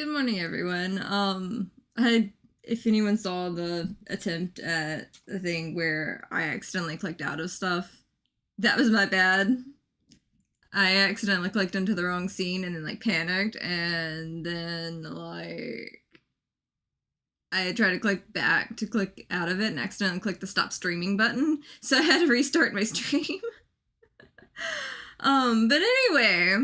Good morning, everyone. If anyone saw the attempt at the thing where I accidentally clicked out of stuff, that was my bad. I accidentally clicked into the wrong scene and then panicked, and then I tried to click back to click out of it and accidentally clicked the stop streaming button, so I had to restart my stream. But anyway,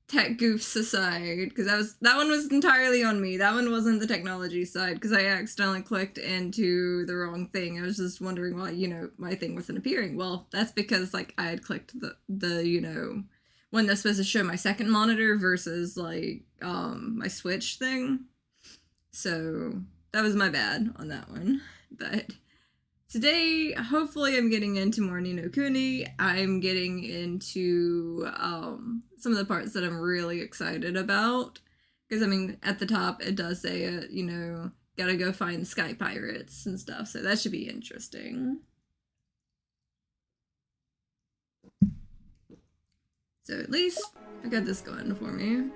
tech goofs aside, because that one was entirely on me. That one wasn't the technology side, because I accidentally clicked into the wrong thing. I was just wondering why, my thing wasn't appearing. Well, that's because, I had clicked the one that's supposed to show my second monitor versus, my Switch thing. So, that was my bad on that one. But today, hopefully I'm getting into more Ni no Kuni. I'm getting into some of the parts that I'm really excited about. Because, at the top it does say, gotta go find the sky pirates and stuff. So that should be interesting. So at least I got this going for me.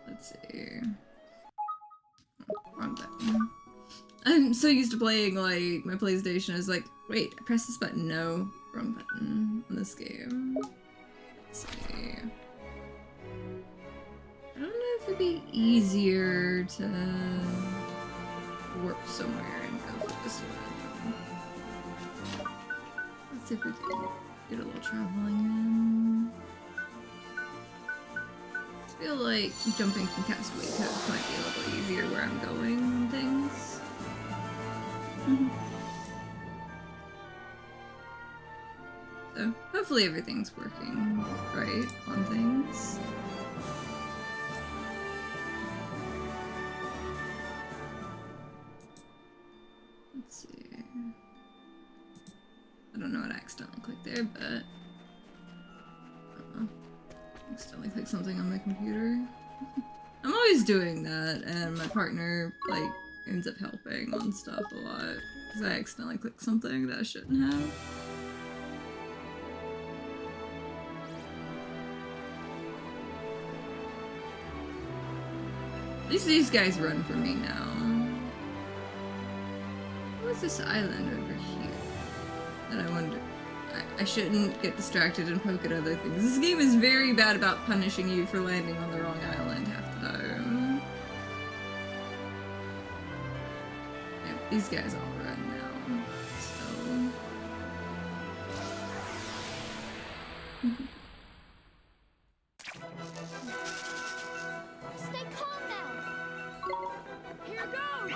Let's see. Wrong button. I'm so used to playing, my PlayStation is wait, I press this button. No, wrong button on this game. Let's see. I don't know if it'd be easier to warp somewhere and go for this one. Let's see if we can get a little traveling in. I feel like jumping from Castaway Coast might be a little easier where I'm going and things. So, hopefully everything's working right on things. Let's see. I don't know what I accidentally clicked there, but accidentally click something on my computer. I'm always doing that, and my partner ends up helping on stuff a lot because I accidentally clicked something that I shouldn't have. At least these guys run for me now. What's this island over here that I wonder? I shouldn't get distracted and poke at other things. This game is very bad about punishing you for landing on the wrong island half the time. Yeah, these guys all run now, so... Stay calm now. Here goes.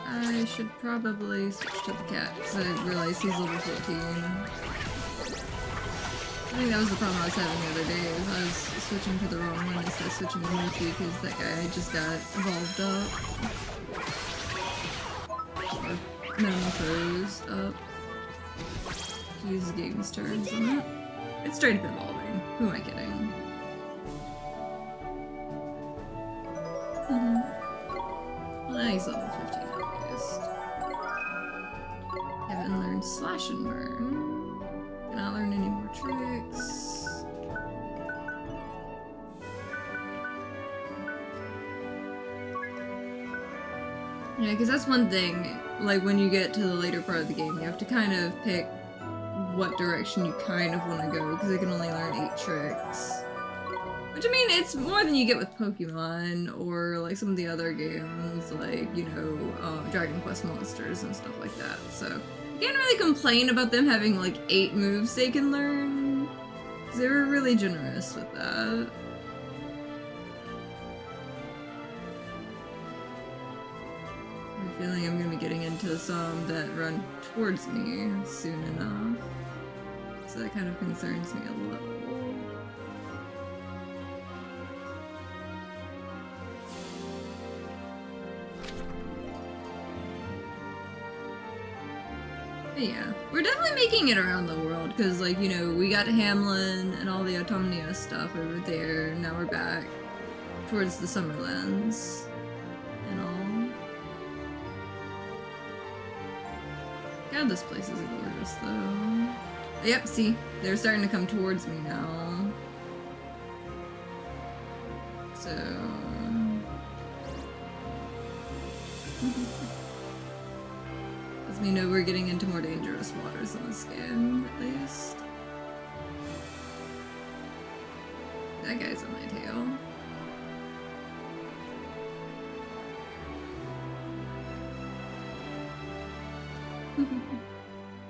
I should probably switch to the cat, because I realized he's level 14. I think that was the problem I was having the other day, is I was switching to the wrong one instead of switching to Mochi, because that guy just got evolved up. Or metamorphosed up. To use the game's terms on it. It's straight up evolving. Who am I kidding? Well, now he's level 15. Haven't learned slash and burn. Cannot learn any more tricks. Yeah, because that's one thing, when you get to the later part of the game, you have to kind of pick what direction you kind of want to go, because they can only learn 8 tricks. Which, it's more than you get with Pokemon, or, some of the other games, Dragon Quest Monsters and stuff like that, so... I can't really complain about them having, 8 moves they can learn, because they were really generous with that. I have a feeling I'm gonna be getting into some that run towards me soon enough, so that kind of concerns me a little. Yeah, we're definitely making it around the world, because, we got Hamlin and all the Autumnia stuff over there, now we're back towards the Summerlands and all. God, this place is gorgeous, though. Yep, see? They're starting to come towards me now. So... lets me know we're getting into more dangerous waters on this game, at least. That guy's on my tail.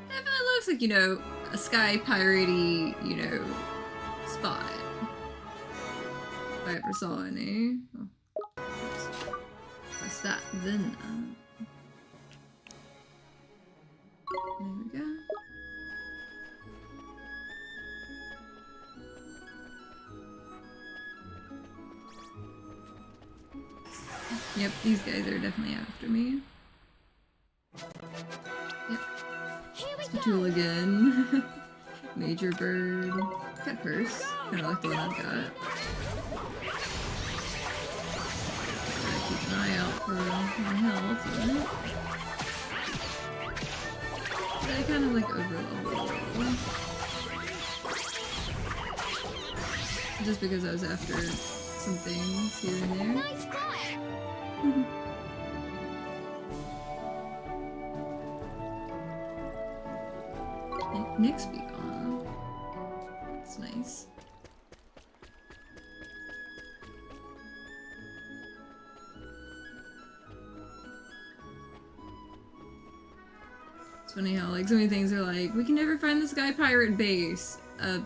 Definitely looks like, you know, a sky piratey, you know, spot. If I ever saw any. Oh, press that, then there we go. Yep, these guys are definitely after me. Yep. Tool again. Major bird. Got purse. Kinda like the one I've got. Gotta keep an eye out for my health, right? But I kind of like overleveled. Just because I was after some things here and there. Nice fire. Nick's be gone. That's nice. It's funny how like so many things are like, we can never find the Sky Pirate base. Have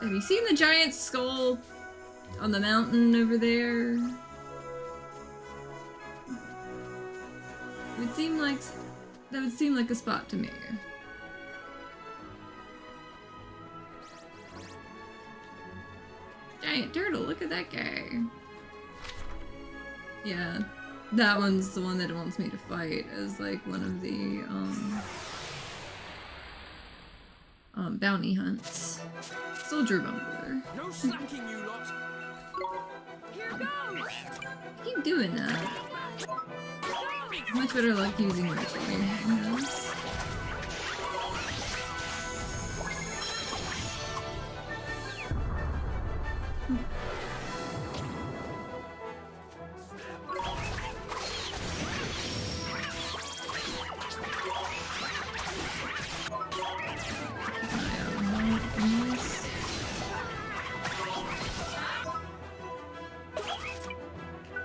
you seen the giant skull on the mountain over there? It would seem like that would seem like a spot to me. Giant turtle, look at that guy. Yeah, that one's the one that wants me to fight as like one of the bounty hunts. Soldier Bumbler. No slacking, you lot. Here goes. Keep doing that. Much better luck using Ricky, I guess.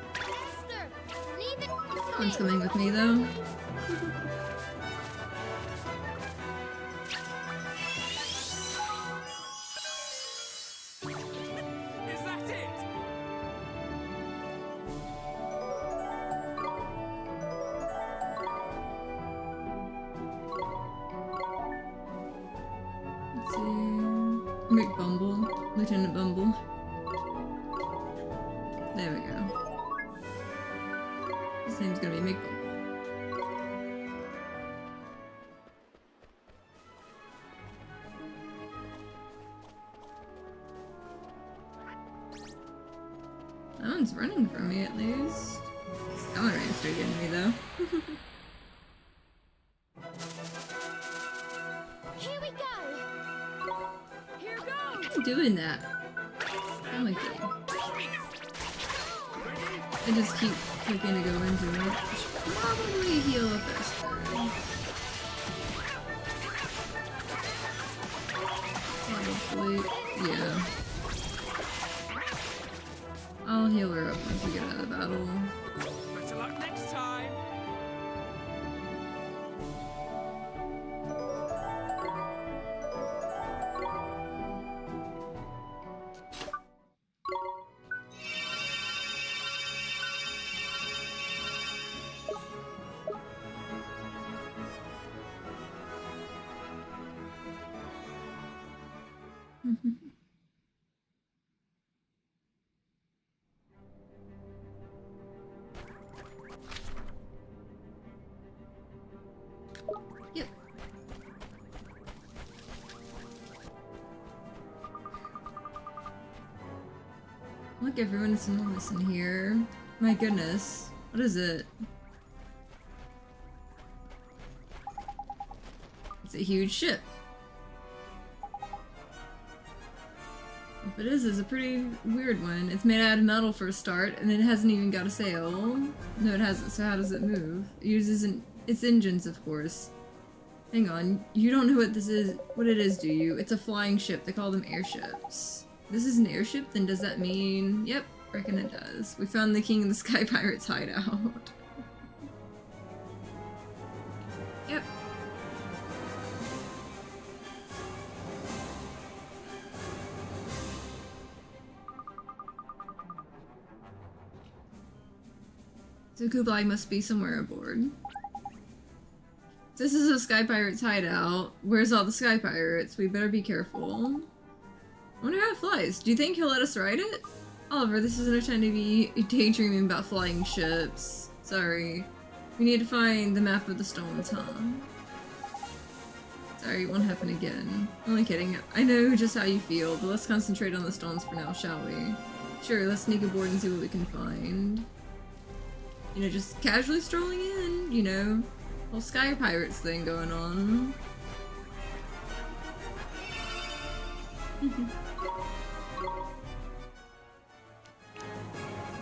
Faster. Leave it. One's coming with me though. Is that it? Let's see. McBumble. Lieutenant Bumble. There we go. His name's gonna be McBumble. That one's running from me at least. That one ran straight into me though. Here we go. Here goes. I'm doing that. I'm like kidding. I just keep clicking to go into it. I should probably heal up this turn. Probably. Yeah. I'll heal her up once we get out of the battle. Better luck next time. Yep. Look, everyone's enormous in here. My goodness. What is it? It's a huge ship. But this is a pretty weird one. It's made out of metal for a start, and it hasn't even got a sail. No, it hasn't, so how does it move? It uses its engines, of course. Hang on, you don't know what it is, do you? It's a flying ship. They call them airships. This is an airship, then does that mean... Yep, reckon it does. We found the King of the Sky Pirates hideout. Yep. So Kublai must be somewhere aboard. This is a Sky Pirates hideout. Where's all the Sky Pirates? We better be careful. I wonder how it flies. Do you think he'll let us ride it? Oliver, this is no time to be daydreaming about flying ships. Sorry. We need to find the map of the stones, huh? Sorry, it won't happen again. Only kidding. I know just how you feel, but let's concentrate on the stones for now, shall we? Sure, let's sneak aboard and see what we can find. You know, just casually strolling in, you know. Whole Sky Pirates thing going on.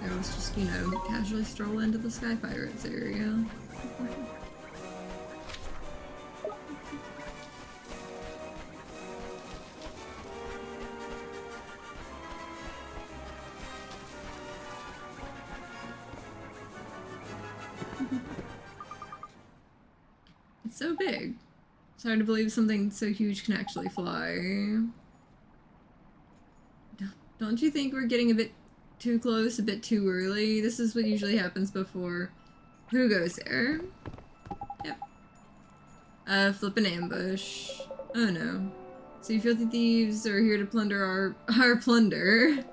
Let's just, you know, casually stroll into the Sky Pirates area. It's so big. It's hard to believe something so huge can actually fly. Don't you think we're getting a bit too close, a bit too early? This is what usually happens before. Who goes there? Yep. Flip an ambush. Oh no. So you filthy thieves are here to plunder our plunder.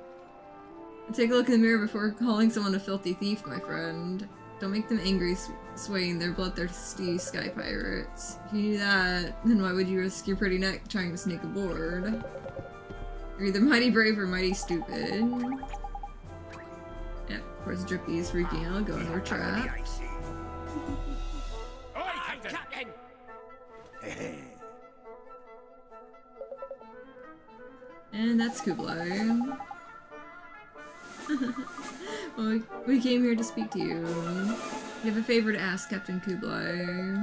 Take a look in the mirror before calling someone a filthy thief, my friend. Don't make them angry, swaying their bloodthirsty Sky Pirates. If you knew that, then why would you risk your pretty neck trying to sneak aboard? You're either mighty brave or mighty stupid. Yeah, of course Drippy is freaking out, going to our trap. Oi, Captain! And that's Kublai. Well, we came here to speak to you. We have a favor to ask, Captain Kublai.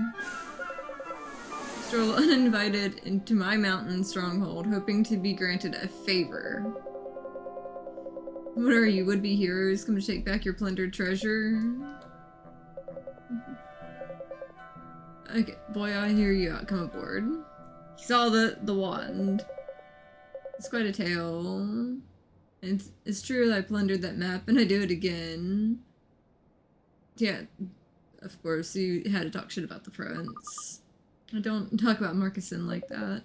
Stroll uninvited into my mountain stronghold, hoping to be granted a favor. What are you, would-be heroes, come to take back your plundered treasure? Okay, boy, I hear you out. Come aboard. He saw the wand. It's quite a tale. It's true that I plundered that map, and I do it again. Yeah, of course, you had to talk shit about the prince. I don't talk about Marcusson like that.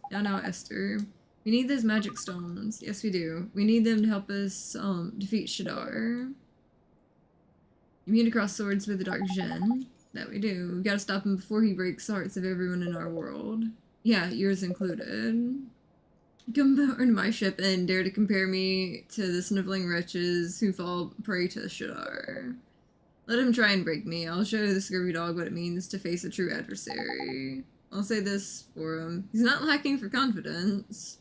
Yeah, now Esther. We need those magic stones. Yes, we do. We need them to help us, defeat Shadar. You mean to cross swords with the Dark Gen? That we do. We gotta stop him before he breaks the hearts of everyone in our world. Yeah, yours included. Come aboard my ship and dare to compare me to the sniveling wretches who fall prey to Shadar. Let him try and break me. I'll show the scurvy dog what it means to face a true adversary. I'll say this for him. He's not lacking for confidence.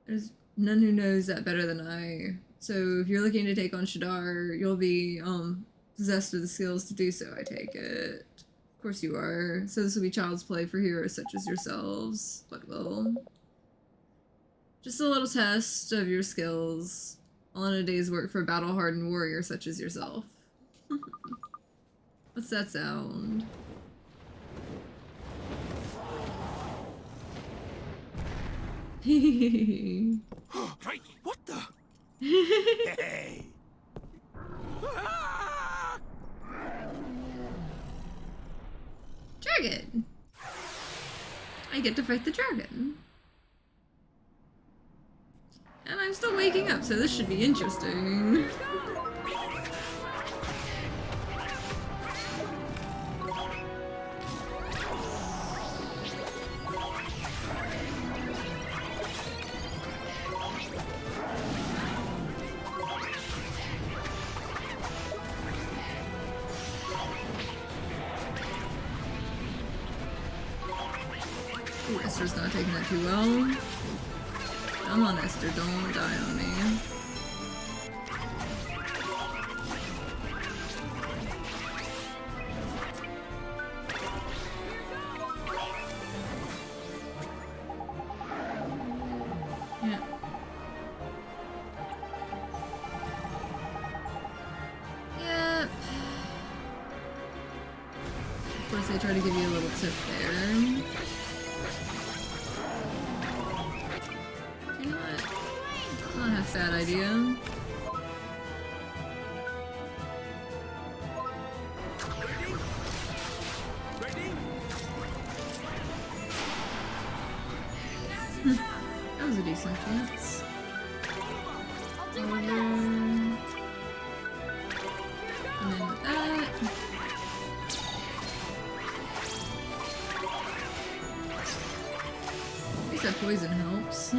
There's none who knows that better than I. So if you're looking to take on Shadar, you'll be, possessed with the skills to do so, I take it. Of course you are. So this will be child's play for heroes such as yourselves. What will? Just a little test of your skills. All in a day's work for a battle-hardened warrior such as yourself. What's that sound? Hey, what the? Hey! Dragon! I get to fight the dragon. And I'm still waking up, so this should be interesting. Ooh, Esther's not taking that too well. Come on, Esther, don't die on me. Yeah. Yep. Of course, they try to give you a little tip there. You know what? Not half a bad idea. That was a decent chance. I'll do my And best. then with that. At least that poison helps.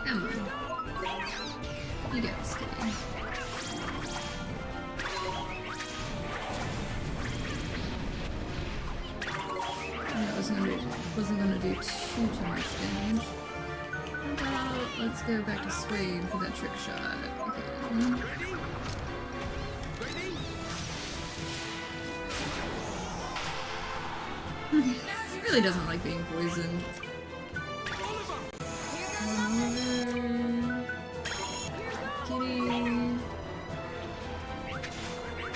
Come on. You get this, kitty. That wasn't gonna do too much damage. How about let's go back to Swade for that trick shot. Okay. He really doesn't like being poisoned. Oliver. Kitty.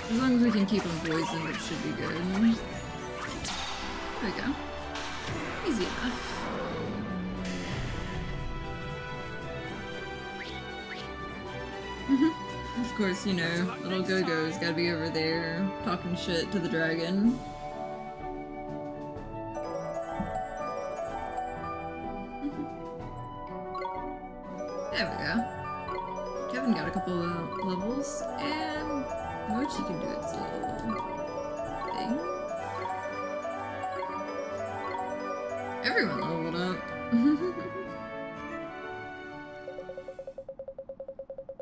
As long as we can keep him poisoned, it should be good. There we go. Easy enough. Of course, you know, little Go-Go's gotta be over there talking shit to the dragon. There we go. Kevin got a couple of levels, and Mochi can do its little thing. Everyone leveled up.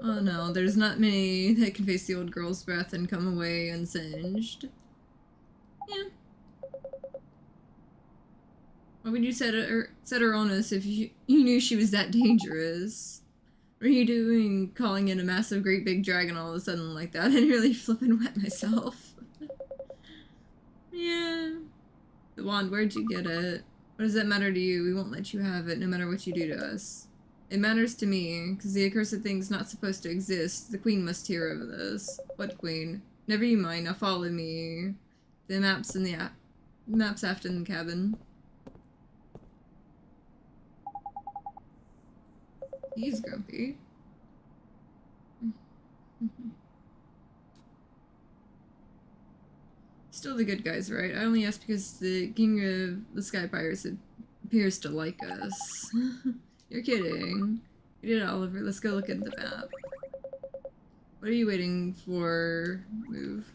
Oh no, there's not many that can face the old girl's breath and come away unsinged. Yeah. Why would you set her on us if you knew she was that dangerous? What are you doing calling in a massive great big dragon all of a sudden like that? I nearly flippin' wet myself. Yeah. The wand, where'd you get it? What does that matter to you? We won't let you have it no matter what you do to us. It matters to me, because the accursed thing's not supposed to exist. The queen must hear of this. What queen? Never you mind, now follow me. The map's in the map's aft in the cabin. He's grumpy. Still the good guys, right? I only asked because the king of the Sky Pirates appears to like us. You're kidding. We did it, Oliver. Let's go look at the map. What are you waiting for? Move.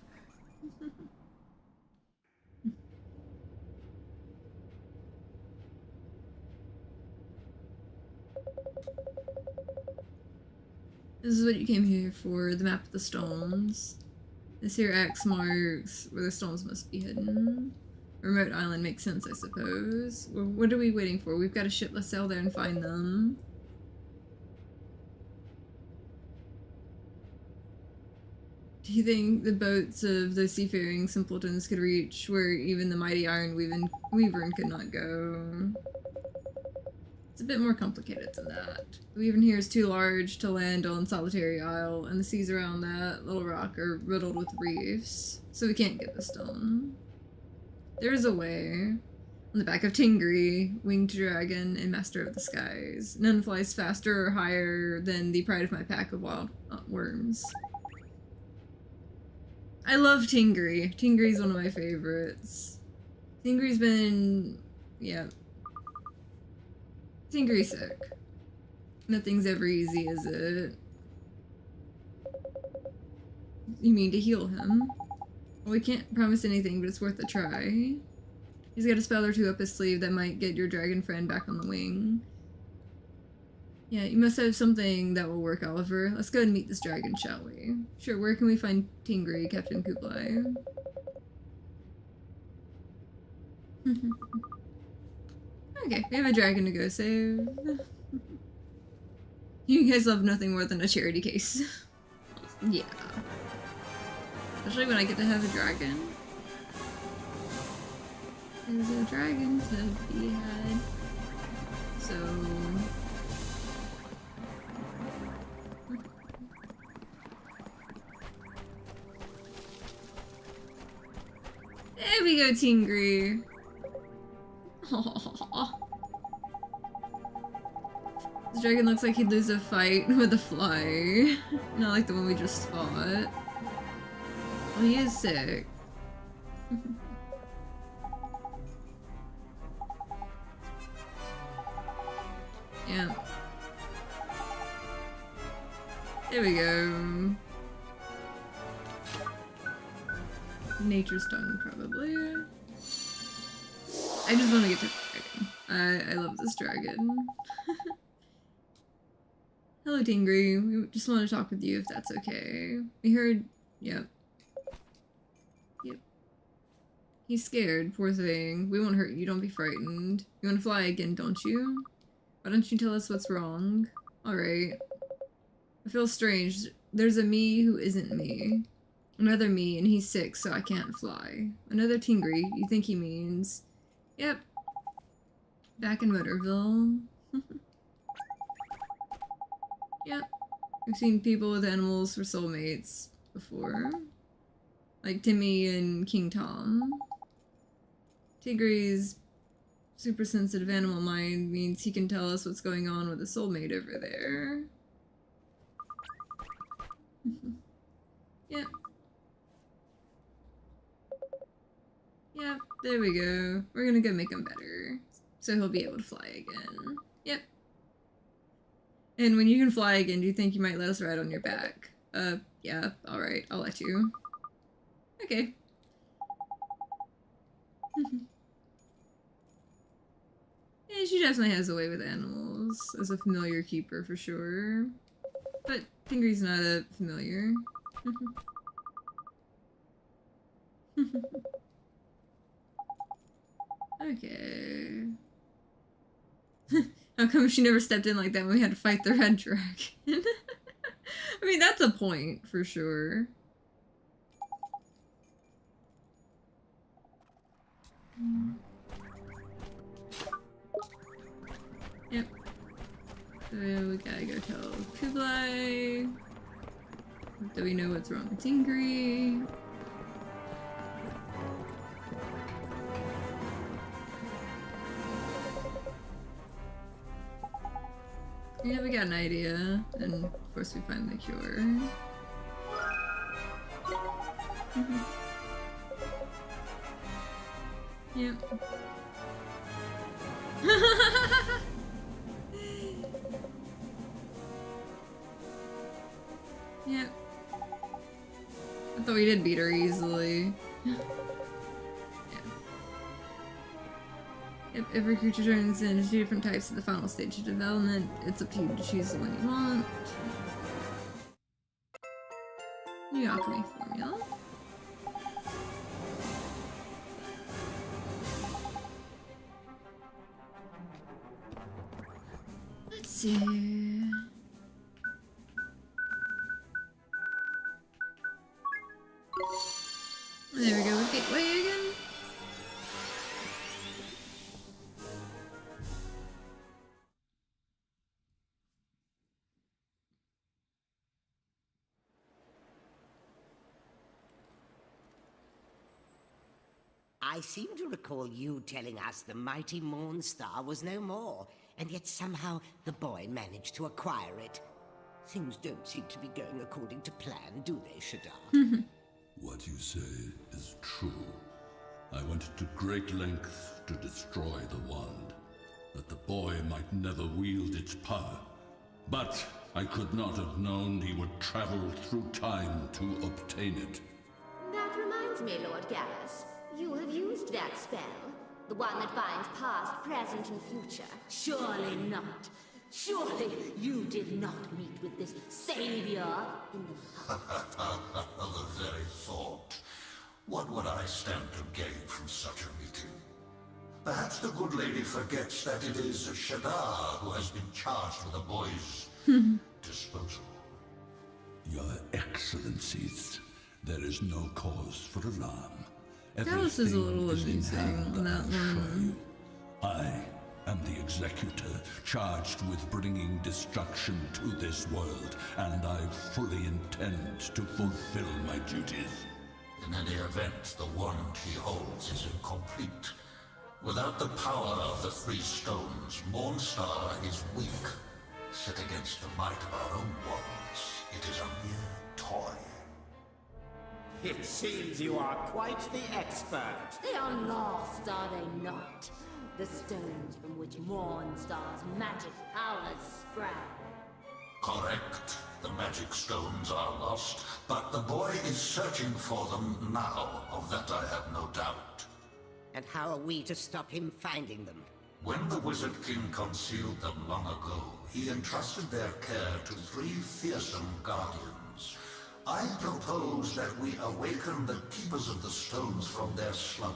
This is what you came here for, the map of the stones. This here X marks where the stones must be hidden. Remote island makes sense, I suppose. Well, what are we waiting for? We've got a ship, let's sail there and find them. Do you think the boats of those seafaring simpletons could reach where even the mighty Iron Weaver could not go? It's a bit more complicated than that. The Weavern here is too large to land on Solitary Isle, and the seas around that little rock are riddled with reefs, so we can't get the stone. There is a way. On the back of Tingri, winged dragon and master of the skies. None flies faster or higher than the pride of my pack of wild worms. I love Tingri. Tingri's one of my favorites. Tingri's been... yeah. Tingri's sick. Nothing's ever easy, is it? You mean to heal him? Well, we can't promise anything, but it's worth a try. He's got a spell or two up his sleeve that might get your dragon friend back on the wing. Yeah, you must have something that will work, Oliver. Let's go and meet this dragon, shall we? Sure, where can we find Tingri, Captain Kublai? Okay, we have a dragon to go save. You guys love nothing more than a charity case. Yeah. Especially when I get to have a dragon. There's a dragon to be had. So... There we go, Tingri. Aww. This dragon looks like he'd lose a fight with a fly. Not like the one we just fought. Well, he is sick. Yeah. There we go. Nature's tongue, probably. I just want to get to the dragon. I love this dragon. Hello, Tingri. We just want to talk with you if that's okay. We heard... Yep. Yep. He's scared, poor thing. We won't hurt you, don't be frightened. You want to fly again, don't you? Why don't you tell us what's wrong? Alright. I feel strange. There's a me who isn't me. Another me, and he's sick, so I can't fly. Another Tingri, you think he means... Yep. Back in Motorville. Yep. We've seen people with animals for soulmates before. Like Timmy and King Tom. Tigri's super sensitive animal mind means he can tell us what's going on with a soulmate over there. Yep. Yep, there we go. We're gonna go make him better. So he'll be able to fly again. Yep. And when you can fly again, do you think you might let us ride on your back? Yeah, alright, I'll let you. Okay. Yeah, she definitely has a way with animals, as a familiar keeper for sure. But Tingri's not a familiar. Okay. How come she never stepped in like that when we had to fight the red dragon? I mean, that's a point, for sure. Yep. So we gotta go tell Kublai that we know what's wrong with Tingri. Yeah, we got an idea, and of course we find the cure. Yep. Yep. I thought we did beat her easily. Yep, every creature turns into 2 different types at the final stage of development. It's up to you to choose the one you want. New alchemy formula. Let's see. There we go, gateway again. I seem to recall you telling us the mighty Morn Star was no more, and yet somehow the boy managed to acquire it. Things don't seem to be going according to plan, do they, Shadar? What you say is true. I went to great lengths to destroy the wand, that the boy might never wield its power. But I could not have known he would travel through time to obtain it. That reminds me, Lord Garrus. You have used that spell. The one that binds past, present, and future. Surely not. Surely you did not meet with this savior in the past. The very thought. What would I stand to gain from such a meeting? Perhaps the good lady forgets that it is Shadar who has been charged with the boy's disposal. Your Excellencies, there is no cause for alarm. Gallus is a little Everything is in amusing hand, on that I assure one. you. I am the executor charged with bringing destruction to this world, and I fully intend to fulfill my duties. In any event, the wand he holds is incomplete. Without the power of the three stones, Mornstar is weak. Set against the might of our own wands, it is a mere toy. It seems you are quite the expert. They are lost, are they not? The stones from which Mornstar's magic powers sprang. Correct. The magic stones are lost, but the boy is searching for them now. Of that I have no doubt. And how are we to stop him finding them? When the Wizard King concealed them long ago, he entrusted their care to 3 fearsome guardians. I propose that we awaken the Keepers of the Stones from their slumber.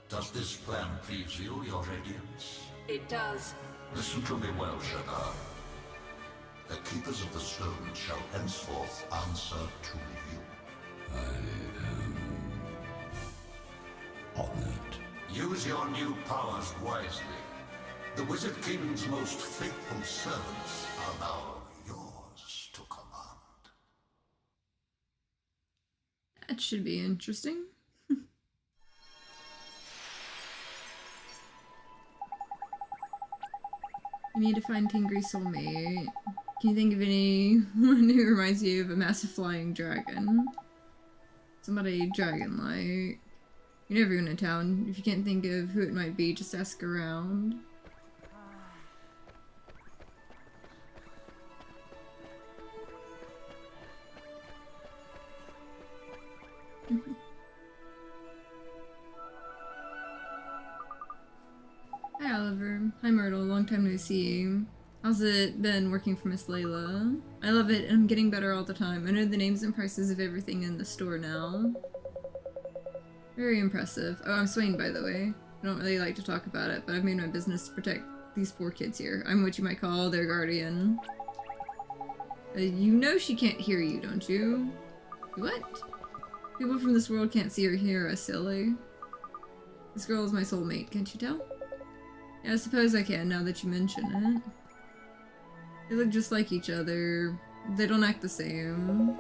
Does this plan please you, Your Radiance? It does. Listen to me well, Shadar. The Keepers of the Stones shall henceforth answer to you. I am honored. Use your new powers wisely. The Wizard King's most faithful servants are now yours to command. That should be interesting. You need to find Tingry's soulmate. Can you think of anyone who reminds you of a massive flying dragon? Somebody dragon-like. You know everyone in town. If you can't think of who it might be, just ask around. Hi Oliver. Hi Myrtle. Long time no see. How's it been working for Miss Layla? I love it and I'm getting better all the time. I know the names and prices of everything in the store now. Very impressive. Oh, I'm Swain, by the way. I don't really like to talk about it, but I've made my business to protect these poor kids here. I'm what you might call their guardian. You know she can't hear you, don't you? What? People from this world can't see or hear us, silly. This girl is my soulmate, can't you tell? Yeah, I suppose I can, now that you mention it. They look just like each other. They don't act the same.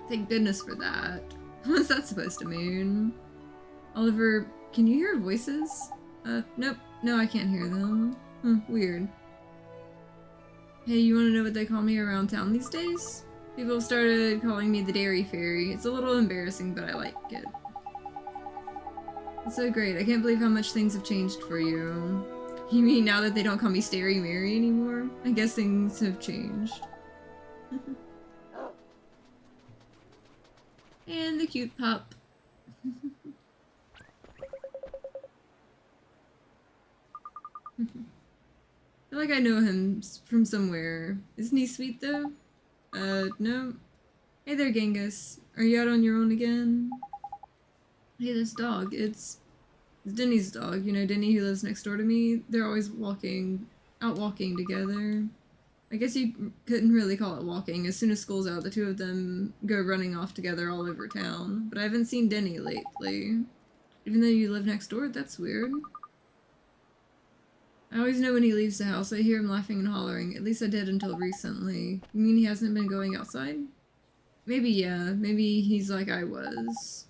Thank goodness for that. What's that supposed to mean? Oliver, can you hear voices? Nope. No, I can't hear them. Weird. Hey, you wanna know what they call me around town these days? People have started calling me the Dairy Fairy. It's a little embarrassing, but I like it. It's so great. I can't believe how much things have changed for you. You mean now that they don't call me Starry Mary anymore? I guess things have changed. And the cute pup. I feel like I know him from somewhere. Isn't he sweet though? No. Hey there, Genghis. Are you out on your own again? Hey, this dog. It's Denny's dog. You know, Denny who lives next door to me. They're always out walking together. I guess you couldn't really call it walking. As soon as school's out, the two of them go running off together all over town. But I haven't seen Denny lately. Even though you live next door, that's weird. I always know when he leaves the house. I hear him laughing and hollering. At least I did until recently. You mean he hasn't been going outside? Maybe, yeah. Maybe he's like I was.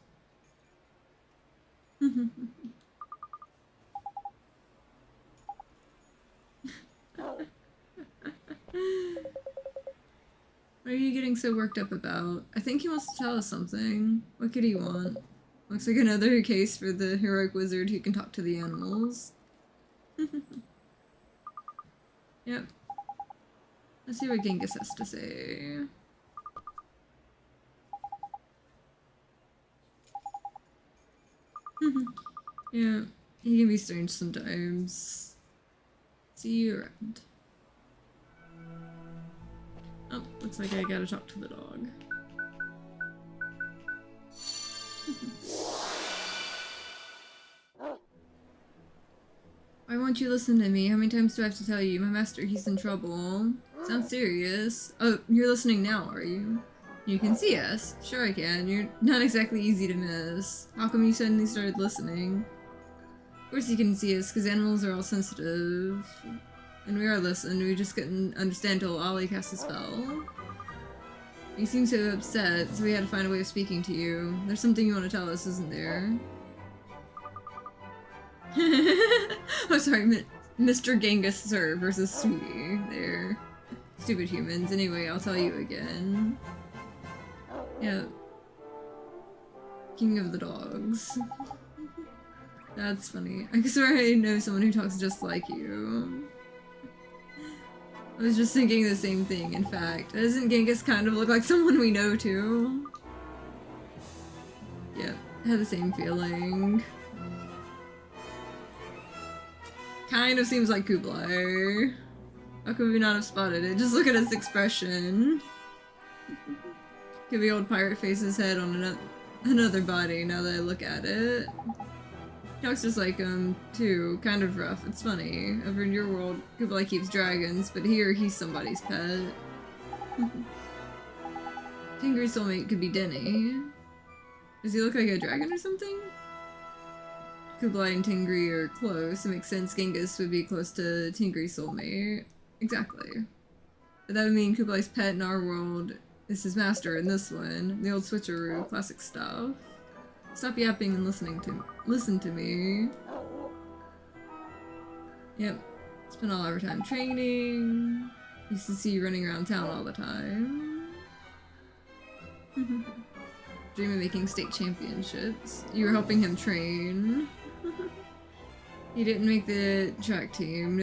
What are you getting so worked up about? I think he wants to tell us something. What could he want? Looks like another case for the heroic wizard who can talk to the animals. Yep. Let's see what Genghis has to say. Yeah, he can be strange sometimes. See you around. Oh, looks like I gotta talk to the dog. Why won't you listen to me? How many times do I have to tell you? My master, he's in trouble. Sounds serious. Oh, you're listening now, are you? You can see us. Sure I can. You're not exactly easy to miss. How come you suddenly started listening? Of course you can see us, because animals are all sensitive. And we are listened, we just couldn't understand till Ollie cast a spell. You seem so upset, so we had to find a way of speaking to you. There's something you want to tell us, isn't there? Oh, sorry, Mr. Genghis Sir versus Sweetie. They're stupid humans. Anyway, I'll tell you again. Yeah. King of the dogs. That's funny. I swear I know someone who talks just like you. I was just thinking the same thing, in fact. Doesn't Genghis kind of look like someone we know, too? Yeah, I had the same feeling. Kind of seems like Kublai. How could we not have spotted it? Just look at his expression. Could be old pirate face's head on another body now that I look at it. He talks just like him, too. Kind of rough. It's funny. Over in your world, Kublai keeps dragons, but here he's somebody's pet. Tingry's soulmate could be Denny. Does he look like a dragon or something? Kublai and Tingry are close. It makes sense Genghis would be close to Tingry's soulmate. Exactly. But that would mean Kublai's pet in our world is his master in this one. The old switcheroo, classic stuff. Stop yapping and listen to me. Yep. Spent all our time training. Used to see you running around town all the time. Dream of making state championships. You were helping him train. He didn't make the track team.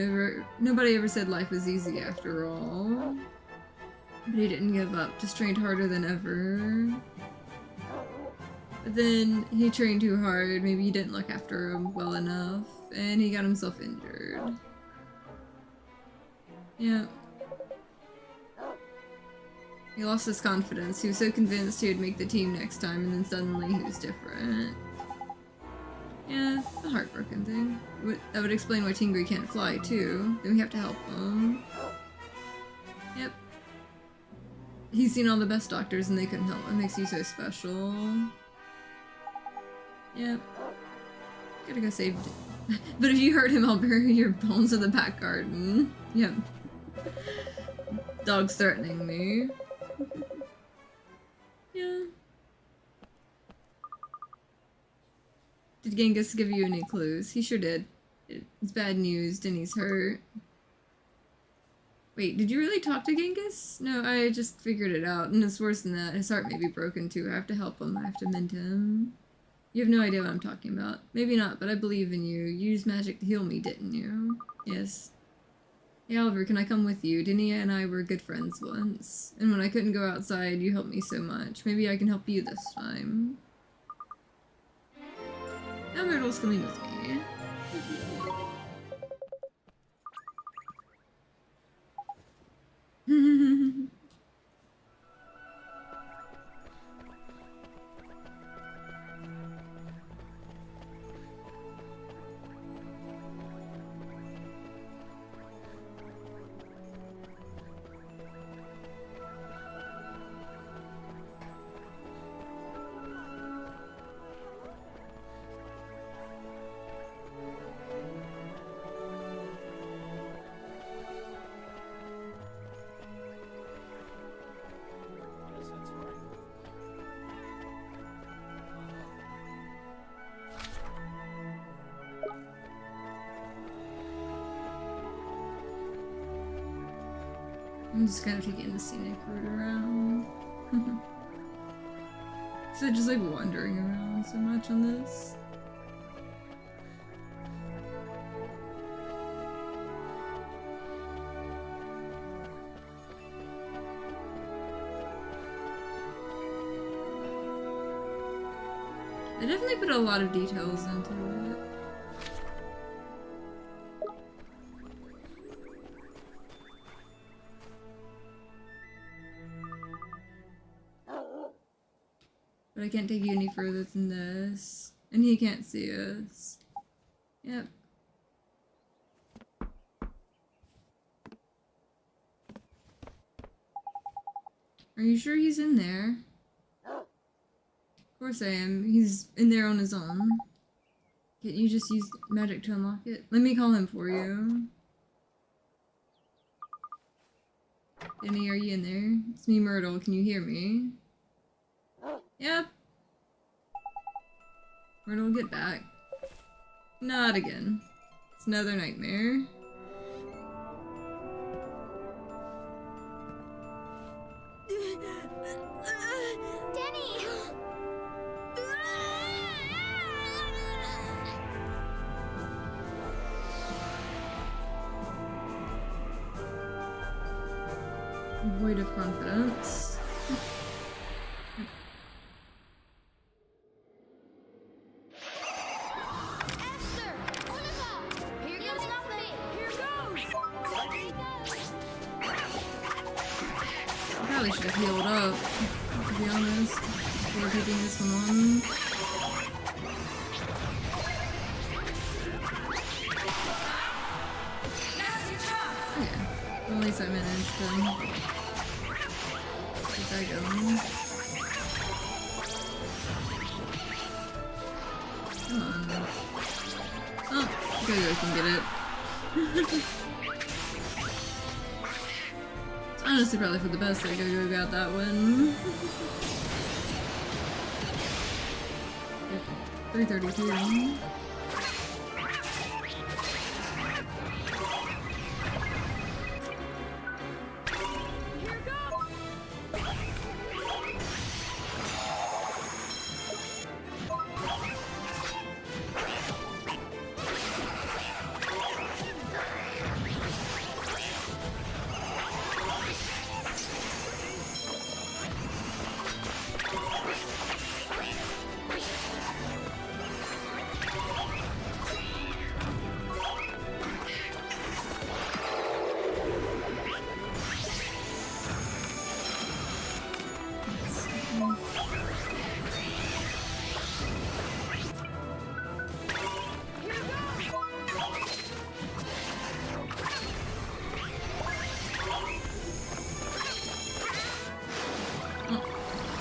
Nobody ever said life was easy after all. But he didn't give up, just trained harder than ever. But then he trained too hard, maybe he didn't look after him well enough, and he got himself injured. Yeah. He lost his confidence. He was so convinced he would make the team next time, and then suddenly he was different. Yeah, a heartbroken thing. That would explain why Tingry can't fly, too. Then we have to help him. Yep. He's seen all the best doctors and they couldn't help. It makes you so special. Yep. Gotta go save... But if you hurt him, I'll bury your bones in the back garden. Yep. Dog's threatening me. Yeah. Did Genghis give you any clues? He sure did. It's bad news. Denny's hurt. Wait, did you really talk to Genghis? No, I just figured it out, and it's worse than that. His heart may be broken too. I have to help him. I have to mend him. You have no idea what I'm talking about. Maybe not, but I believe in you. You used magic to heal me, didn't you? Yes. Hey Oliver, can I come with you? Denny and I were good friends once. And when I couldn't go outside, you helped me so much. Maybe I can help you this time. Now Myrtle's coming with me. I'm just kind of taking the scenic route around. So just like wandering around so much on this. definitely put a lot of details into it. But I can't take you any further than this. And he can't see us. Yep. Are you sure he's in there? Of course I am. He's in there on his own. Can't you just use magic to unlock it? Let me call him for you. Denny, are you in there? It's me, Myrtle. Can you hear me? Yep. Myrtle, get back. Not again. It's another nightmare. Denny! Void of confidence. Esther! Oliver! Here goes nothing! Here goes! I probably should have healed up, to be honest, before taking this one on. Okay. Well, at least I managed to get that going. Come on. Oh, Go-Go can get it. It's honestly probably for the best that Go-Go got that one. 332.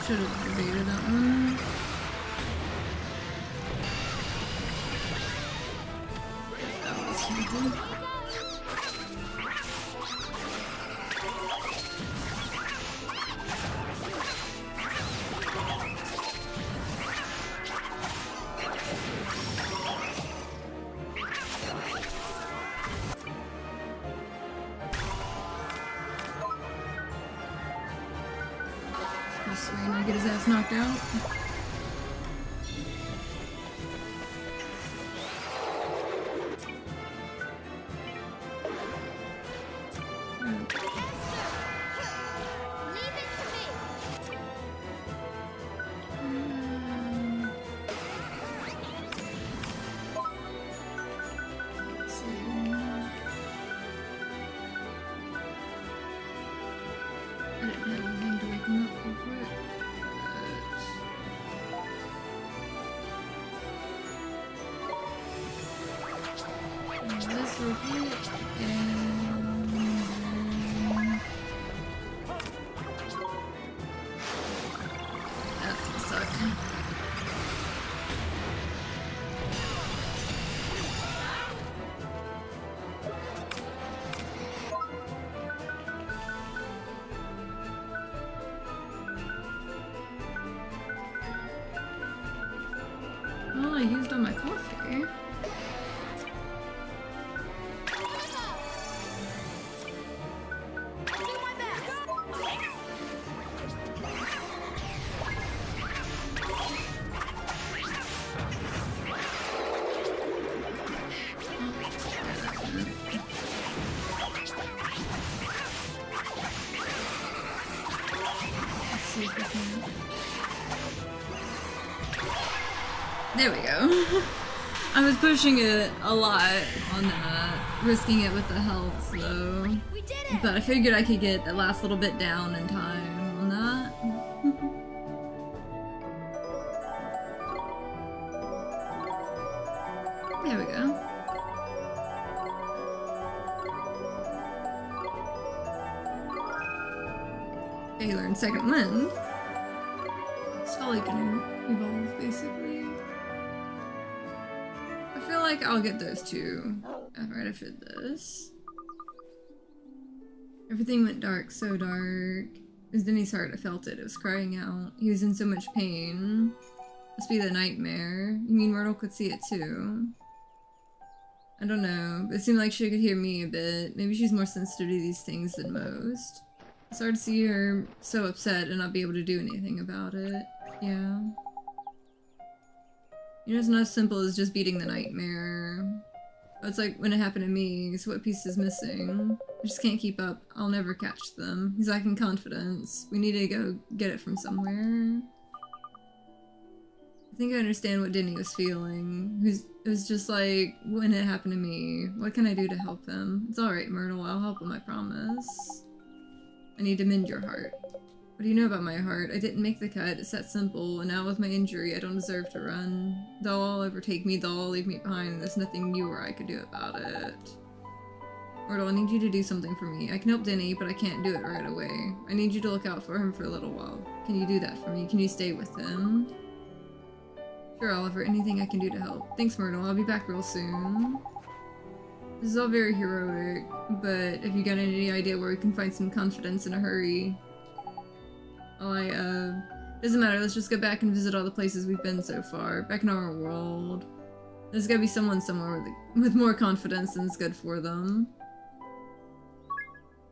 Should have evaded that one. That was simple. Swing and get his ass knocked out. Leave it to me! I didn't have anything to wake him up real quick. This real quick, and then... That's gonna suck. Well, I used all my coffee. Let's see if we can There we go. I was pushing it a lot on that, risking it with the health though. We did it! But I figured I could get that last little bit down in time on that. There we go. Okay, you learn second wind. Scully can evolve, basically. I feel like I'll get those two right after this. Everything went dark, so dark. It was Denny's heart, I felt it. It was crying out. He was in so much pain. Must be the nightmare. You mean Myrtle could see it too? I don't know, but it seemed like she could hear me a bit. Maybe she's more sensitive to these things than most. It's hard to see her so upset and not be able to do anything about it. Yeah. You know, it's not as simple as just beating the nightmare. It's like when it happened to me, so what piece is missing? I just can't keep up. I'll never catch them. He's lacking confidence. We need to go get it from somewhere. I think I understand what Denny was feeling. It was just like, when it happened to me, what can I do to help him? It's alright, Myrtle, I'll help him, I promise. I need to mend your heart. What do you know about my heart? I didn't make the cut, it's that simple, and now with my injury, I don't deserve to run. They'll all overtake me, they'll all leave me behind, and there's nothing you or I could do about it. Myrtle, I need you to do something for me. I can help Denny, but I can't do it right away. I need you to look out for him for a little while. Can you do that for me? Can you stay with him? Sure, Oliver, anything I can do to help. Thanks, Myrtle, I'll be back real soon. This is all very heroic, but if you got any idea where we can find some confidence in a hurry... doesn't matter, let's just go back and visit all the places we've been so far, back in our world. There's gotta be someone somewhere with more confidence than is good for them.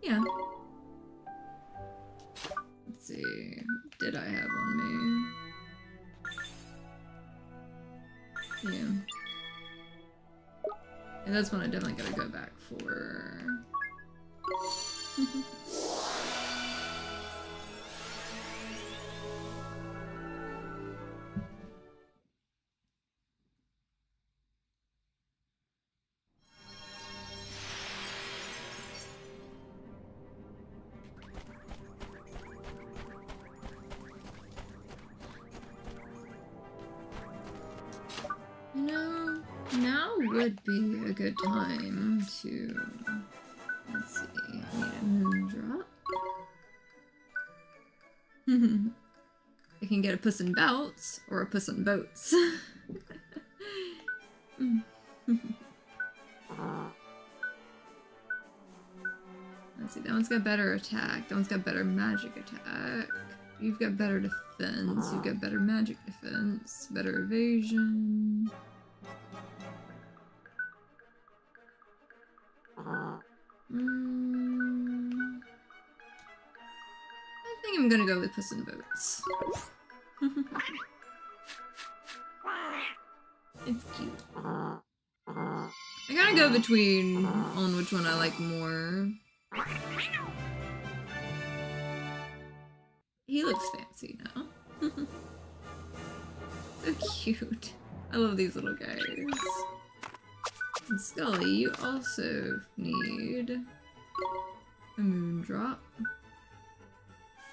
Yeah. Let's see, what did I have on me? Yeah. And that's one I definitely gotta go back for. You know, now would be a good time to, let's see, I need a moon drop. I can get a Puss in Bouts, or a Puss in Boats. Let's see, that one's got better attack, that one's got better magic attack. You've got better defense, you've got better magic defense, better evasion. I think I'm gonna go with Puss in Boots. It's cute. I gotta go between on which one I like more. He looks fancy now. So cute. I love these little guys. And Scully, you also need a moon drop,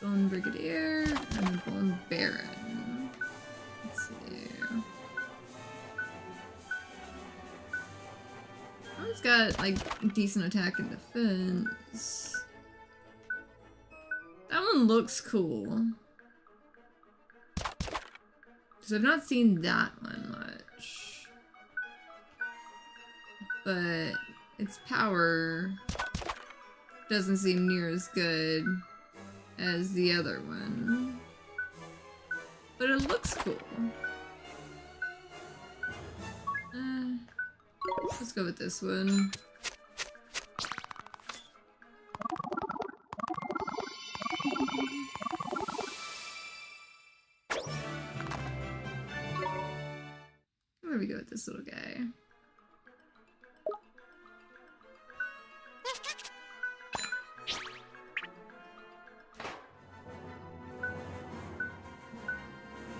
Bone Brigadier, and a Bone Baron. Let's see. That one's got like decent attack and defense. That one looks cool. Because I've not seen that one much. But its power doesn't seem near as good as the other one. But it looks cool. Let's go with this one. Where do we go with this little guy?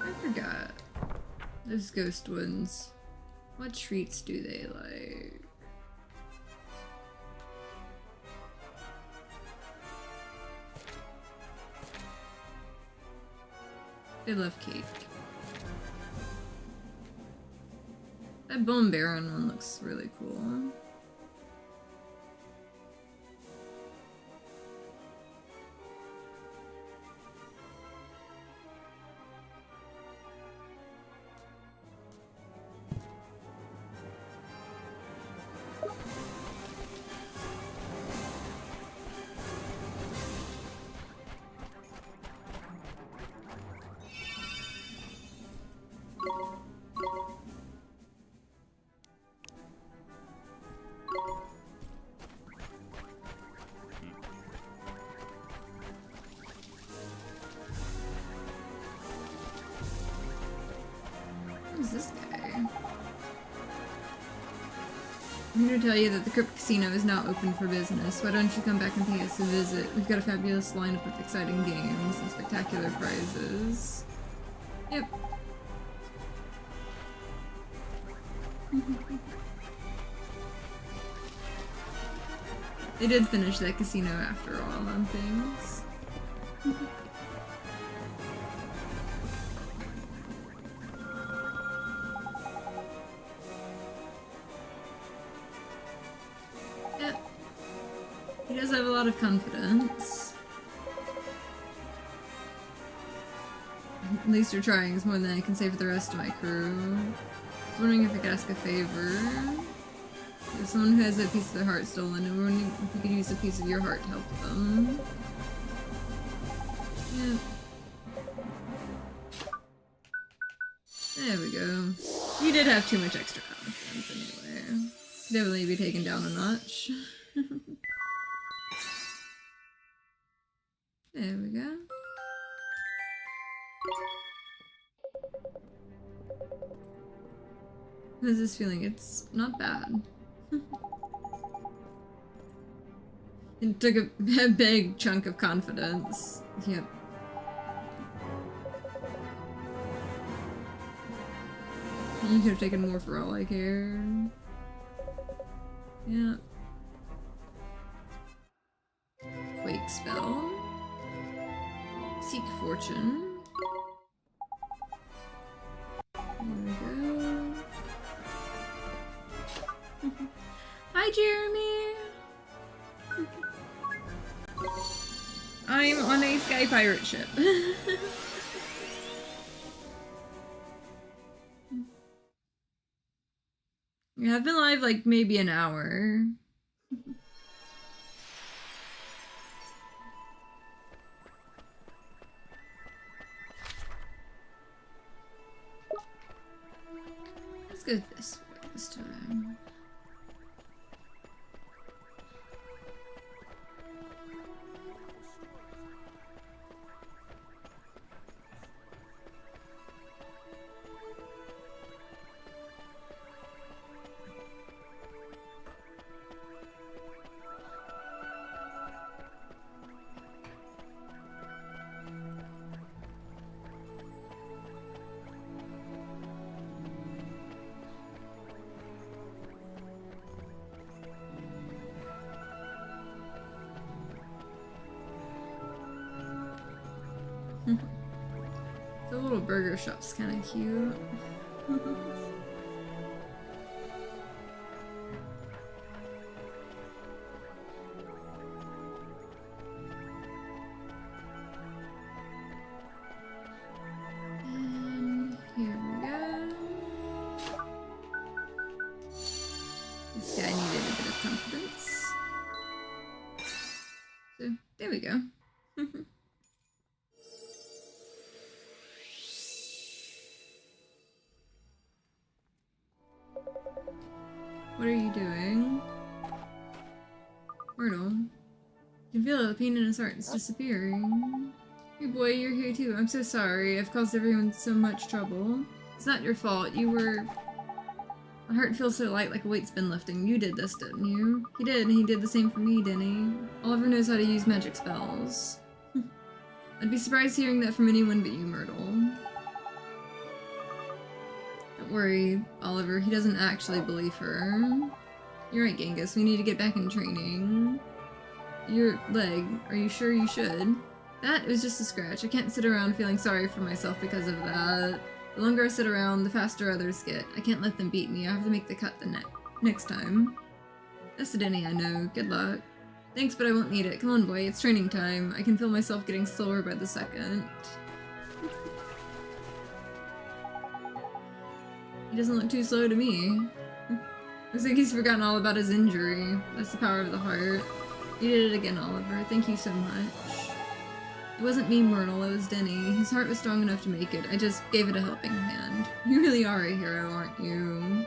I forgot. Those ghost ones. What treats do they like? They love cake. That Bone Baron one looks really cool. Who's this guy? I'm here to tell you that the Crypt Casino is now open for business. Why don't you come back and pay us a visit? We've got a fabulous lineup of exciting games and spectacular prizes. Yep. They did finish that casino after all on things. Yeah. He does have a lot of confidence. At least you're trying is more than I can say for the rest of my crew. I was wondering if I could ask a favor. There's someone who has a piece of their heart stolen, and we're wondering if you could use a piece of your heart to help them. Yeah. There we go. You did have too much extra confidence anyway. Could definitely be taken down a notch. There we go. How's this feeling? It's not bad. It took a big chunk of confidence. Yep. You could have taken more for all I care. Yeah. Quake spell. Seek fortune. There we go. Hi, Jeremy! I'm on a sky pirate ship. Yeah, I've been live like maybe an hour. Let's go this way this time. The little burger shop's kind of cute. And here we go. This guy needed a bit of confidence. So, there we go. What are you doing? Myrtle. You can feel the pain in his heart. It's disappearing. Hey boy, you're here too. I'm so sorry. I've caused everyone so much trouble. It's not your fault. You were... My heart feels so light like a weight's been lifting. You did this, didn't you? He did, and he did the same for me, didn't he? Oliver knows how to use magic spells. I'd be surprised hearing that from anyone but you, Myrtle. worry, Oliver. He doesn't actually believe her. You're right, Genghis. We need to get back in training. Your leg. Are you sure you should? That was just a scratch. I can't sit around feeling sorry for myself because of that. The longer I sit around, the faster others get. I can't let them beat me. I have to make the cut the next time. That's the Denny I know. Good luck. Thanks, but I won't need it. Come on, boy. It's training time. I can feel myself getting slower by the second. He doesn't look too slow to me. Looks like he's forgotten all about his injury. That's the power of the heart. You did it again, Oliver. Thank you so much. It wasn't me, Myrtle. It was Denny. His heart was strong enough to make it. I just gave it a helping hand. You really are a hero, aren't you?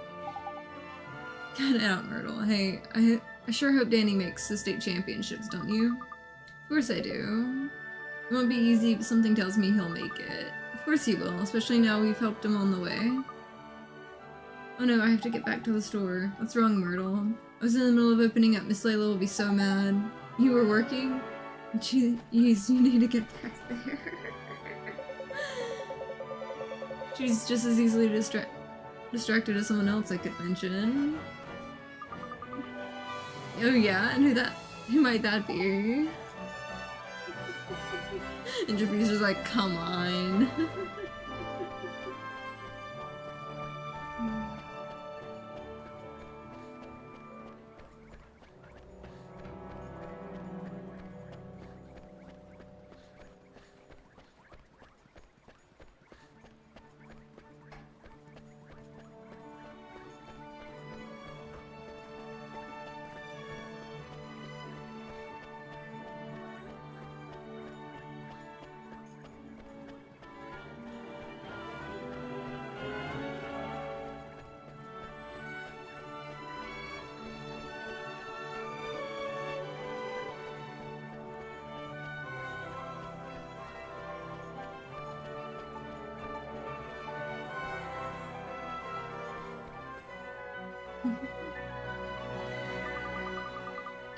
Cut it out, Myrtle. Hey, I sure hope Danny makes the state championships, don't you? Of course I do. It won't be easy, but something tells me he'll make it. Of course he will, especially now we've helped him on the way. Oh no, I have to get back to the store. What's wrong, Myrtle? I was in the middle of opening up. Miss Layla will be so mad. You were working? Jeez, you need to get back there. She's just as easily distracted as someone else I could mention. Oh yeah, and who might that be? And Jabri's just like, come on.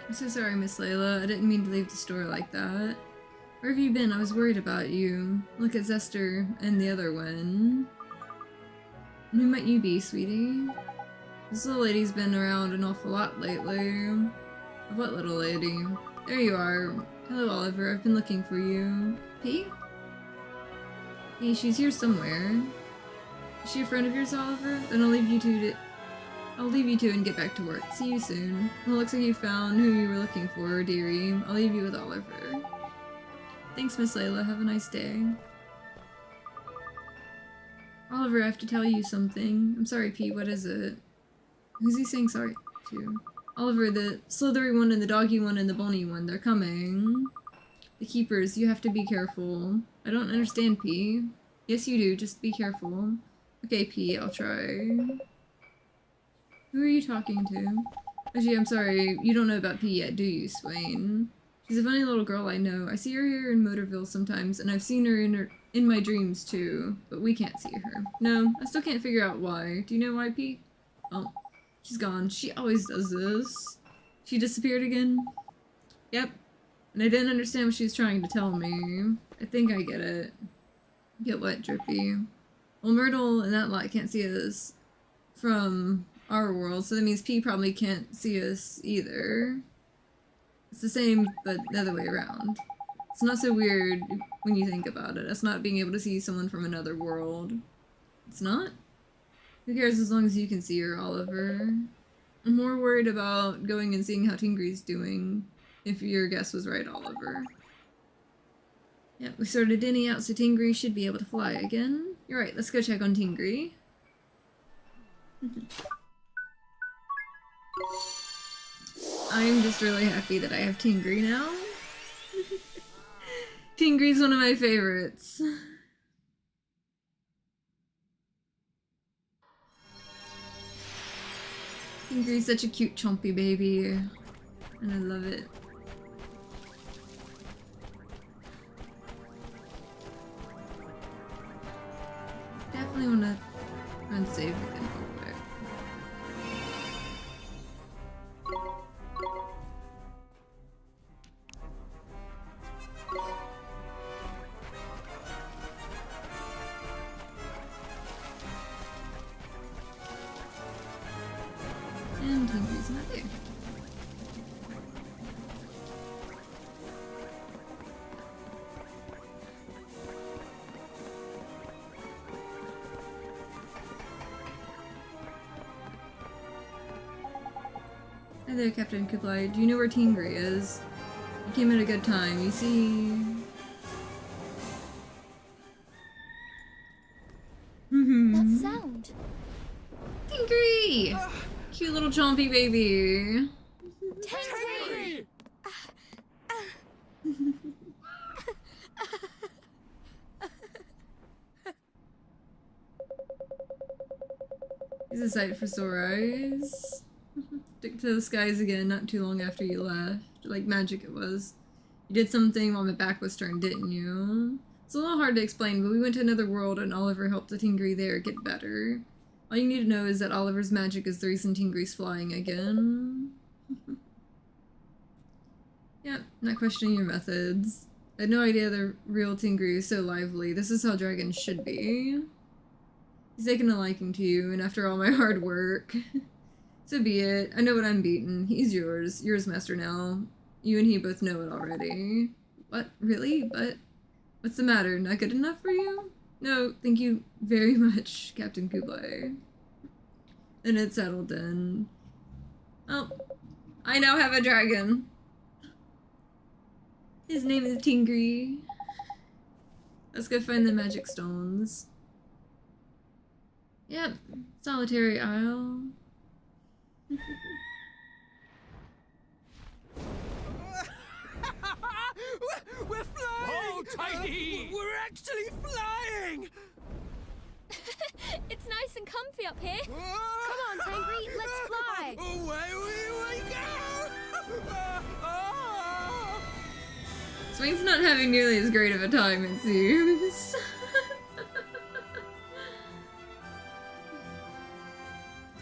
I'm so sorry, Miss Layla. I didn't mean to leave the store like that. Where have you been? I was worried about you. Look at Zester and the other one. And who might you be, sweetie? This little lady's been around an awful lot lately. What little lady? There you are. Hello, Oliver. I've been looking for you. P? P, she's here somewhere. Is she a friend of yours, Oliver? Then I'll leave you two and get back to work. See you soon. Well, it looks like you found who you were looking for, dearie. I'll leave you with Oliver. Thanks, Miss Layla. Have a nice day. Oliver, I have to tell you something. I'm sorry, Pete. What is it? Who's he saying sorry to? Oliver, the slithery one and the doggy one and the bony one. They're coming. The keepers. You have to be careful. I don't understand, P. Yes, you do. Just be careful. Okay, P. I'll try. Who are you talking to? Actually, I'm sorry, you don't know about P yet, do you, Swain? She's a funny little girl I know. I see her here in Motorville sometimes, and I've seen her in my dreams too, but we can't see her. No, I still can't figure out why. Do you know why, P? Oh, she's gone. She always does this. She disappeared again? Yep. And I didn't understand what she was trying to tell me. I think I get it. Get what, Drippy? Well, Myrtle and that lot can't see us from our world, so that means P probably can't see us either. It's the same, but the other way around. It's not so weird when you think about it. It's not being able to see someone from another world. It's not? Who cares as long as you can see her, Oliver? I'm more worried about going and seeing how Tingry's doing, if your guess was right, Oliver. Yeah, we sorted Denny out so Tingry should be able to fly again. You're right, let's go check on Tingry. I'm just really happy that I have Tingry now. Tingry's one of my favorites. Tingry's such a cute chompy baby, and I love it. Definitely want to run save again real quick. And Tingry's not there. Hi there, Captain Kublai. Do you know where Tingry is? You came at a good time, you see. That sound. Tingry! Cute little chompy baby. Tangry! He's a sight for sore eyes. Stick to the skies again not too long after you left. Like magic it was. You did something while my back was turned, didn't you? It's a little hard to explain, but we went to another world and Oliver helped the Tingry there get better. All you need to know is that Oliver's magic is the reason Tingry's flying again. Yep, not questioning your methods. I had no idea the real Tingry is so lively. This is how dragons should be. He's taken a liking to you, and after all my hard work. So be it. I know what I'm beaten. He's yours. Yours, Master Nell. You and he both know it already. What? Really? But what's the matter? Not good enough for you? No, thank you very much, Captain Kublai. And it's settled then. Oh, I now have a dragon. His name is Tingry. Let's go find the magic stones. Yep, Solitary Isle. We're flying! Oh, Tiny! We're actually flying! It's nice and comfy up here. Come on, Tangry, let's fly. Away we go! Swain's not having nearly as great of a time, it seems.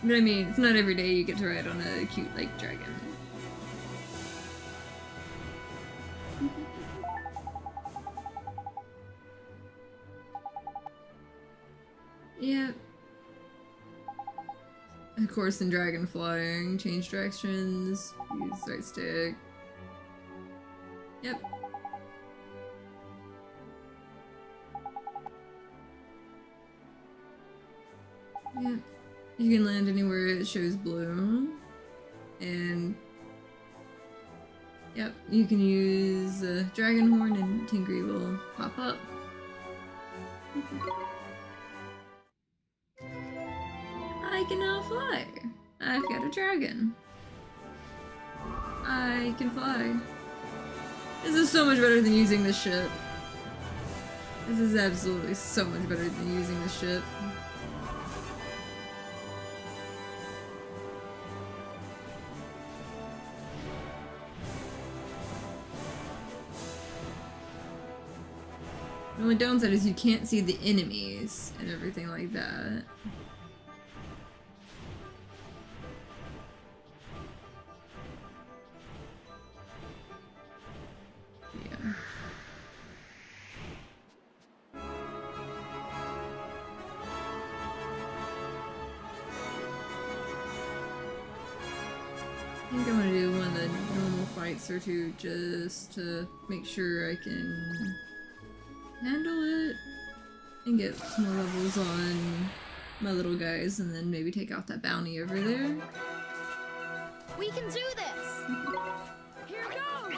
But I mean, it's not every day you get to ride on a cute, like, dragon. Yeah. Of course, in dragon flying, change directions, use right stick. Yep. Yep. You can land anywhere it shows blue. And yep, you can use a dragon horn and Tingry will pop up. I can now fly. I've got a dragon. I can fly. This is so much better than using this ship. This is absolutely so much better than using this ship. The only downside is you can't see the enemies and everything like that. Yeah. I think I'm gonna do one of the normal fights or two just to make sure I can handle it and get some more levels on my little guys and then maybe take out that bounty over there. We can do this. Here goes.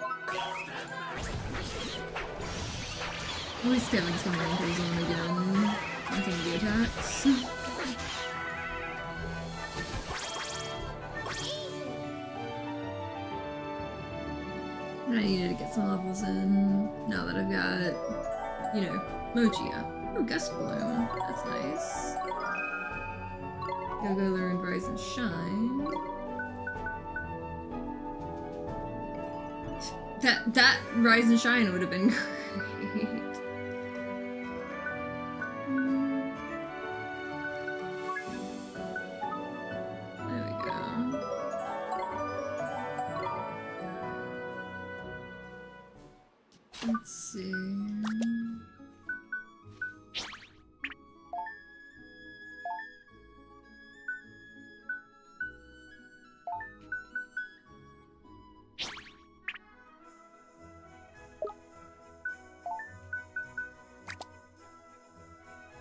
At least Kevin's coming into his own again on some of the attacks. And I needed to get some levels in now that I've got, you know, Mochia. Oh, Gust Bloom. That's nice. Go learn Rise and Shine. That Rise and Shine would have been great. There we go. Let's see.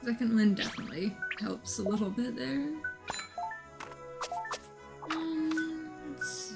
Second wind definitely helps a little bit there. Let's see.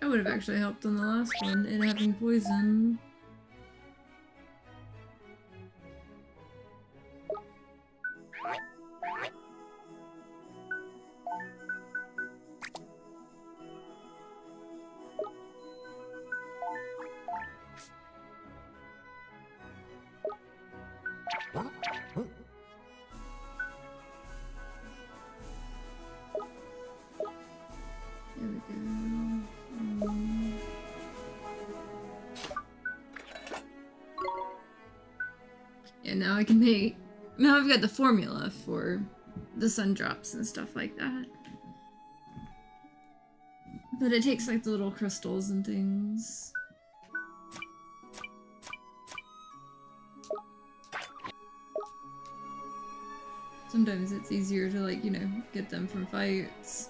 That would have actually helped on the last one, it having poison. There we go. Yeah, now I can make... Now I've got the formula for the sun drops and stuff like that. But it takes like the little crystals and things. Sometimes it's easier to, like, you know, get them from fights.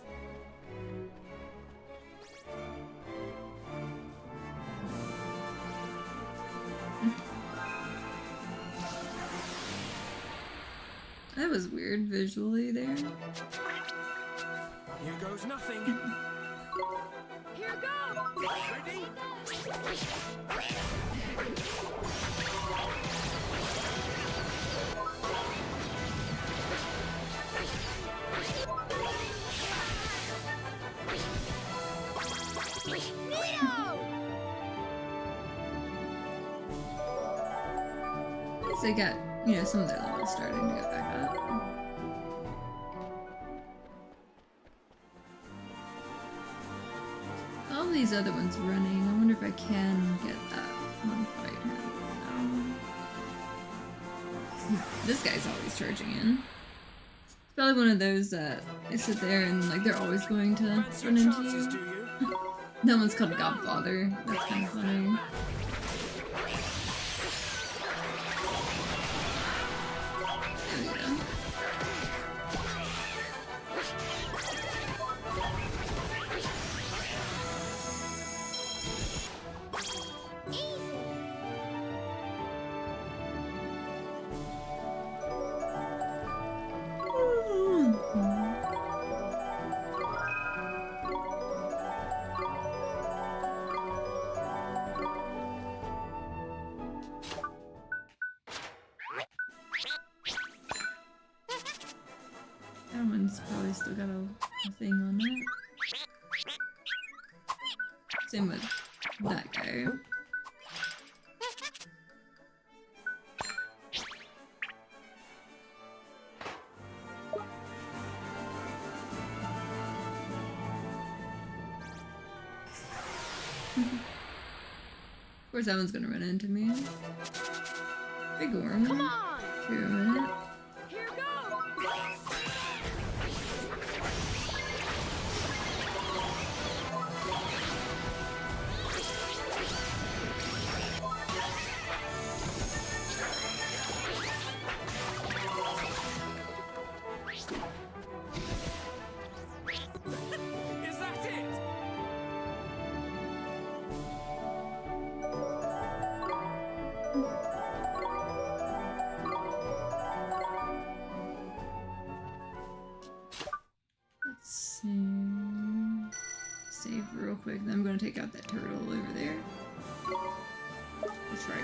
That was weird visually there. Here goes nothing. Here goes! Ready? At least they got, you know, some of their levels starting to go back up. All these other ones running. I wonder if I can get that one fight happening. This guy's always charging in. It's probably one of those that I sit there and like they're always going to Fancy run your into chances, do you. you? That one's called Godfather. That's kind of funny. There we go. That one's probably still got a thing on that. Same with that guy. Of course, that one's gonna run into me. Big worm. Come on! 2 minutes. Here goes! Is that it? Let's see. Save real quick. Then I'm gonna take out that turtle over there. I'll try to.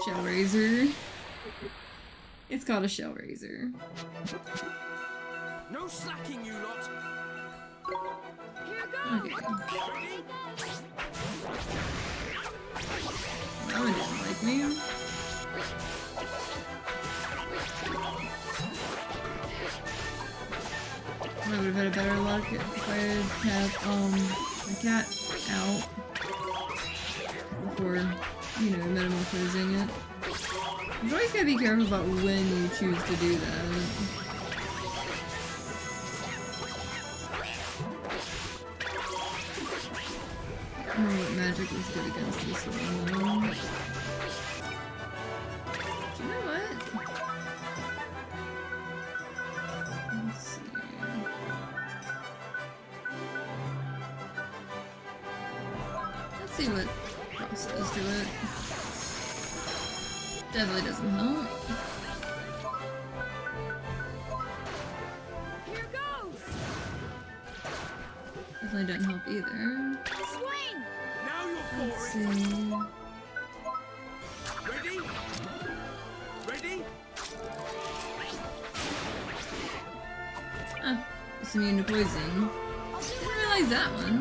Shell Razor. It's called a Shell Razor. No slacking, you lot. Here goes. Okay. That one didn't like me. I would have had a better luck if I had my cat out before, you know, metamorphosing it. You always gotta be careful about when you choose to do that. I don't know what magic was good against this one. You know what? Let's see. Let's see what Frost does to it. Definitely doesn't help. Here goes. Definitely doesn't help either. Swing. Now you're Let's for see. it. Ready? Ready? Ah, it's immune to poison. Didn't realize that one.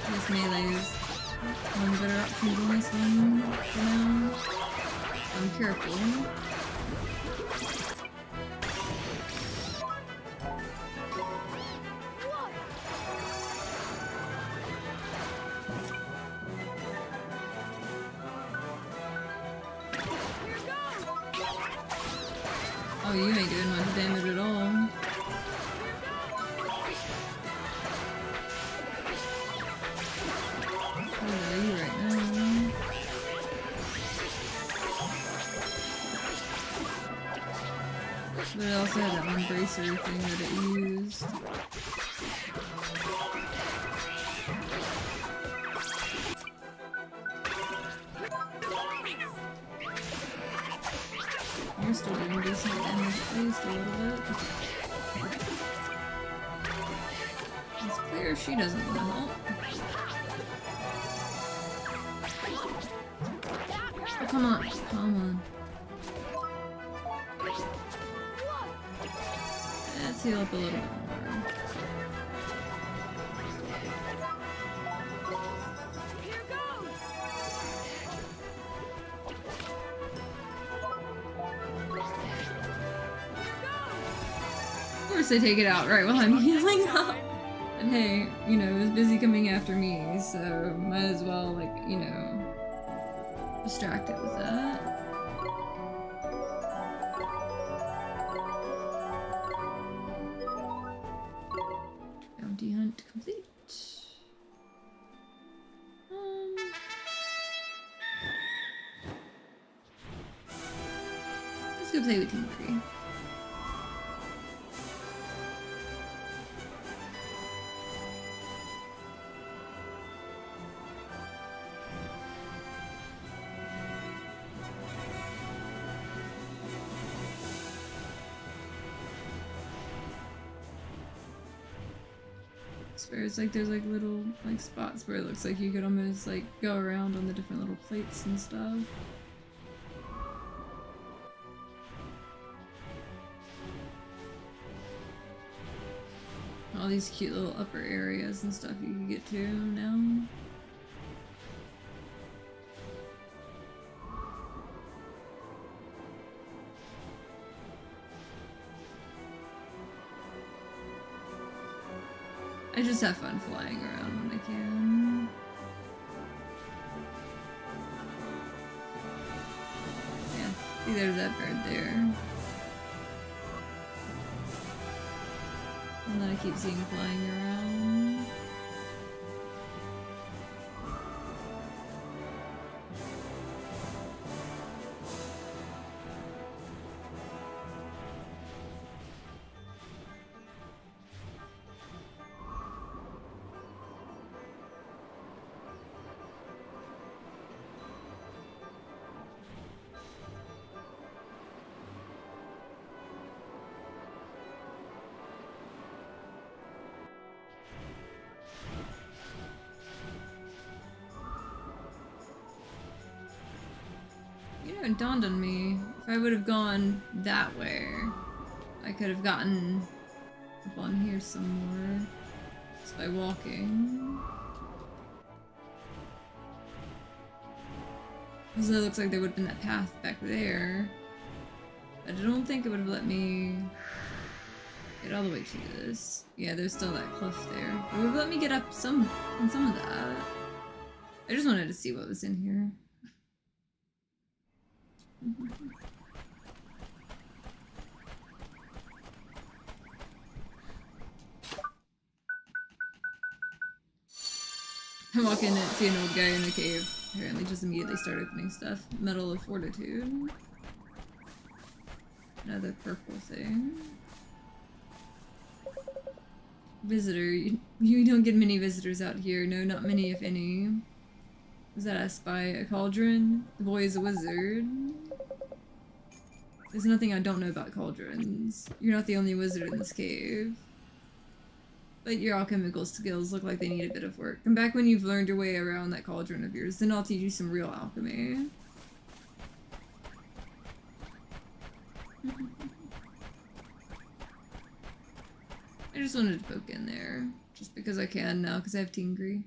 This melee is one of the better options on this one for now. I'm careful. Oh, you ain't doing much damage at all. What are you right now? But it also had that one bracer thing that it used. You're still doing decent damage, at least a little bit. It's clear she doesn't want to help. Oh, come on. Come on. Let's heal up a little bit more. Here goes. Of course they take it out right while I'm healing up. And hey, you know, it was busy coming after me, so might as well, like, you know, distract it with that. Bounty hunt complete. Let's go play with Kuni. Where it's like there's like little like spots where it looks like you could almost like go around on the different little plates and stuff. All these cute little upper areas and stuff you can get to now. I just have fun flying around when I can. Yeah, see there's that bird there. And then I keep seeing flying around. it dawned on me. If I would have gone that way, I could have gotten up on here some more. Just by walking. Because it looks like there would have been that path back there. But I don't think it would have let me get all the way to this. Yeah, there's still that cliff there. It would have let me get up on some of that. I just wanted to see what was in here. I walk in and see an old guy in the cave. Apparently just immediately start opening stuff. Medal of Fortitude. Another purple thing. Visitor. You don't get many visitors out here. No, not many, if any. Was that asked by a cauldron? The boy is a wizard. There's nothing I don't know about cauldrons. You're not the only wizard in this cave. But your alchemical skills look like they need a bit of work. Come back when you've learned your way around that cauldron of yours, then I'll teach you some real alchemy. I just wanted to poke in there. Just because I can now, because I have Tingri.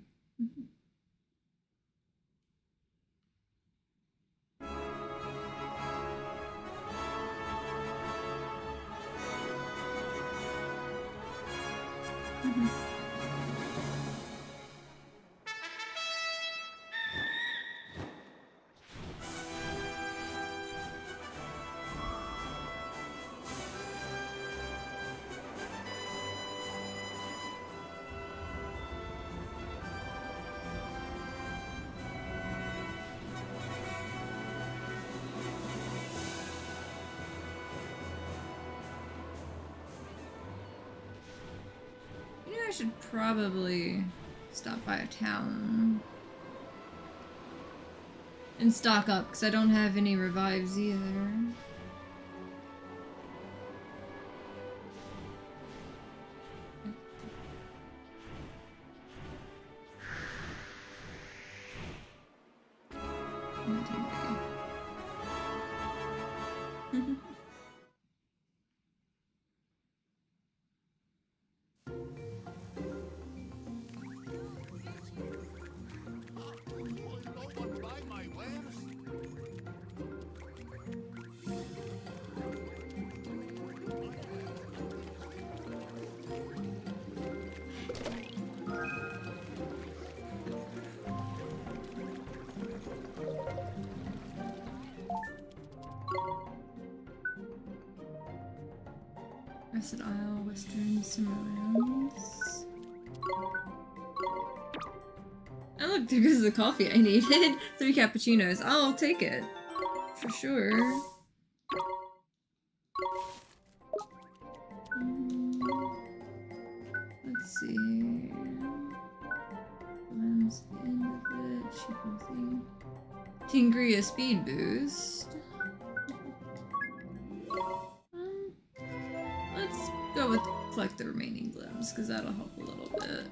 I should probably stop by a town and stock up because I don't have any revives either. Acid Isle, Western Cimarrons. Oh look, there goes the coffee I needed. 3 cappuccinos. I'll take it. For sure. Let's see. When's the end of it? Cheaper thing. Tingria speed boost. Let's go with collect the remaining glims, because that'll help a little bit.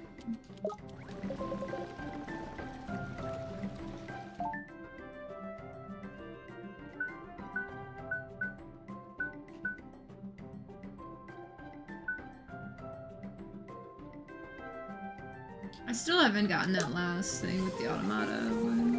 I still haven't gotten that last thing with the automata one.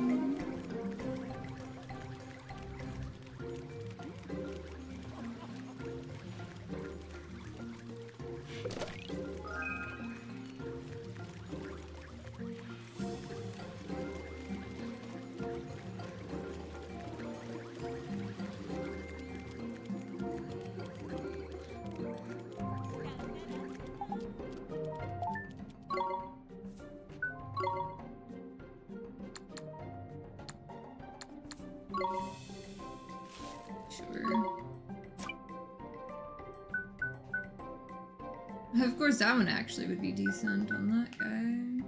Of course, that one actually would be decent on that guy.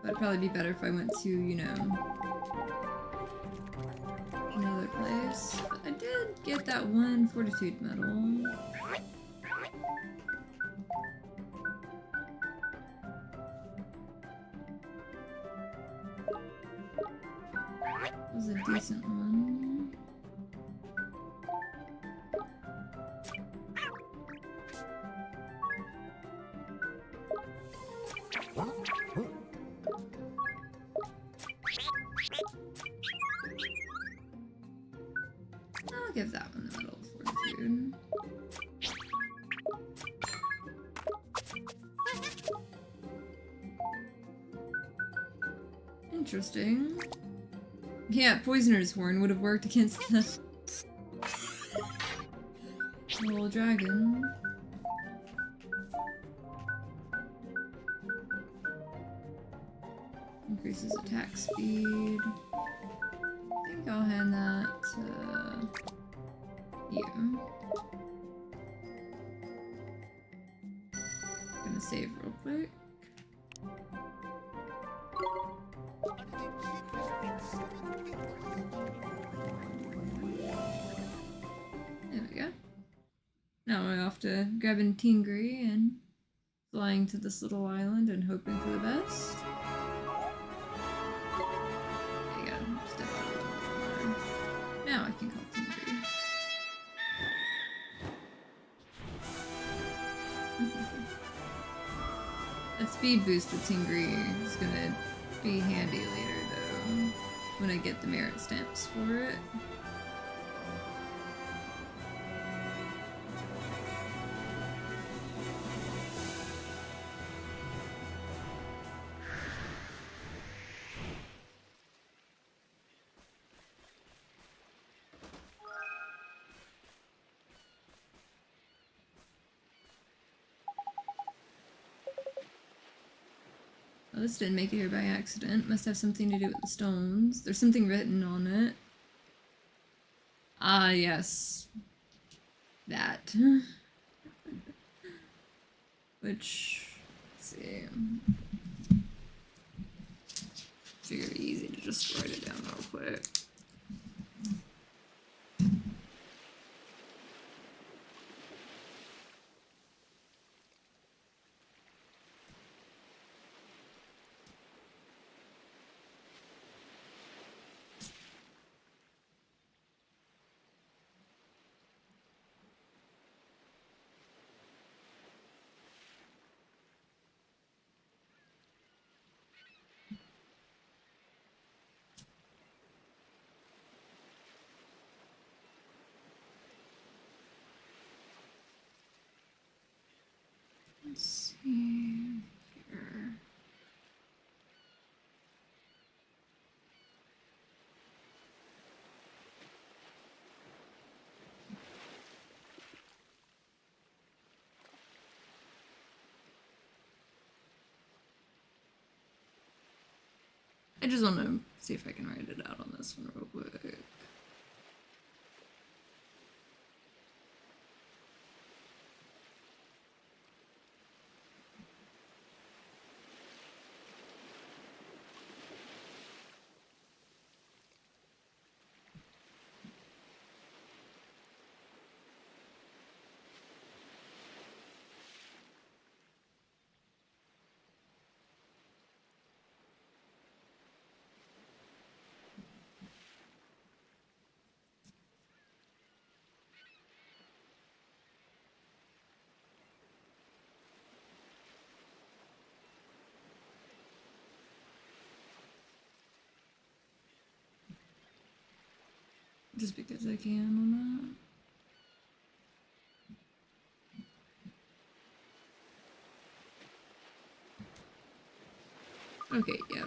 But it'd probably be better if I went to, you know, another place. But I did get that one fortitude medal. That was a decent one. I'll give that one the Medal of Fortitude. Interesting. Yeah, Poisoner's Horn would have worked against the little dragon. Increases attack speed. I think I'll hand that to you. Gonna save real quick. There we go. Now we're off to grabbing Tingri and flying to this little island and hoping for the best. There you go. Step out of the water. Now I can call Tingri. That speed boost with Tingri is gonna be handy later though, when I get the merit stamps for it. Oh, this didn't make it here by accident. Must have something to do with the stones. There's something written on it. Ah, yes. That. Which, let's see. Figure easy to just write it down real quick. Let's see here. I just want to see if I can write it out on this one real quick. Just because I can on that. Okay, yeah.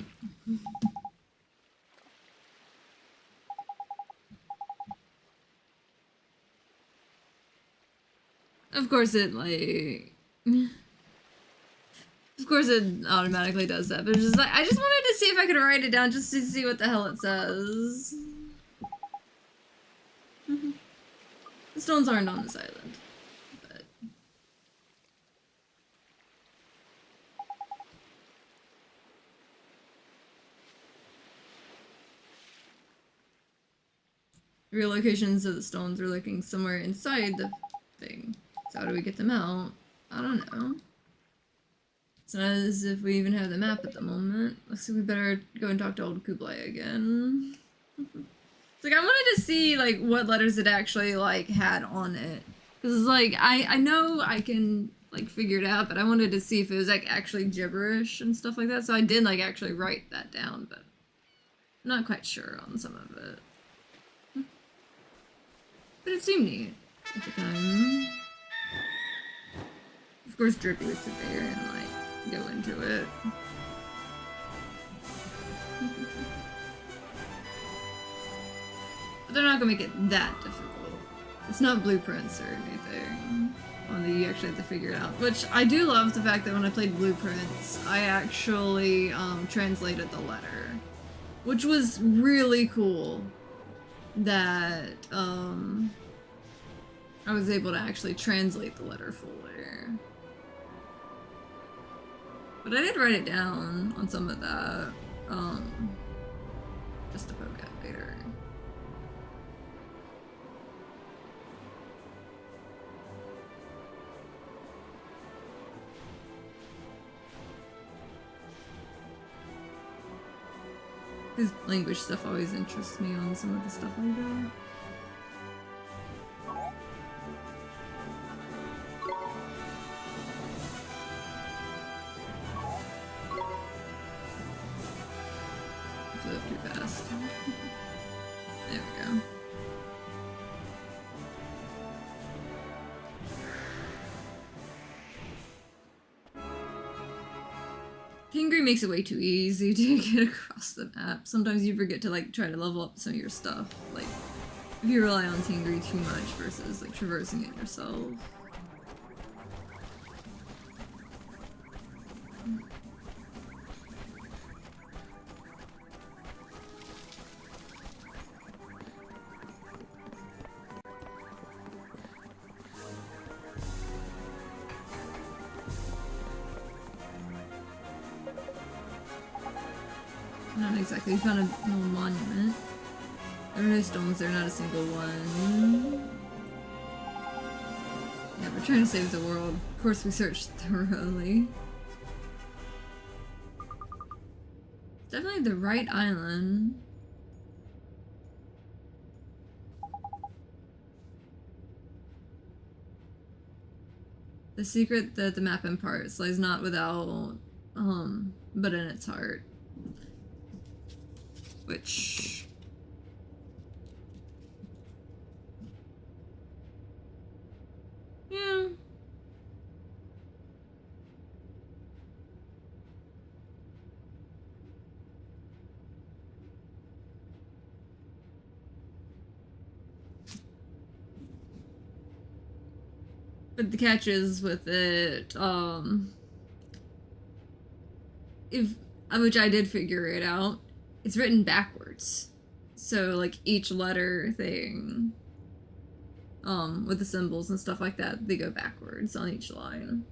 Of course it, like... Of course it automatically does that, but it's just like, I just wanted to see if I could write it down just to see what the hell it says. The stones aren't on this island, but... The real locations of the stones are looking somewhere inside the thing. So how do we get them out? I don't know. It's not as if we even have the map at the moment. Looks like we better go and talk to old Kublai again. It's like, I wanted to see, like, what letters it actually, like, had on it. Because, like, I know I can, like figured out, but I wanted to see if it was like actually gibberish and stuff like that. So I did like actually write that down, but I'm not quite sure on some of it. But it seemed neat at the time. Of course, Drippy would sit there and like go into it. But they're not gonna make it that difficult. It's not blueprints or anything. Only you actually have to figure it out. Which I do love the fact that when I played blueprints, I actually translated the letter, which was really cool. That I was able to actually translate the letter fully. But I did write it down on some of that, just to poke at later. Because language stuff always interests me on some of the stuff like that. Flew up too fast. There we go. Kingry makes it way too easy to get across the map. Sometimes you forget to like try to level up some of your stuff. Like if you rely on Kingry too much versus like traversing it yourself. Not exactly. We found a little monument. There are no stones there, not a single one. Yeah, we're trying to save the world. Of course, we searched thoroughly. It's definitely the right island. The secret that the map imparts lies not without, but in its heart. Which... yeah. But the catch is with it, which I did figure it out, it's written backwards. So, like, each letter thing, with the symbols and stuff like that, they go backwards on each line.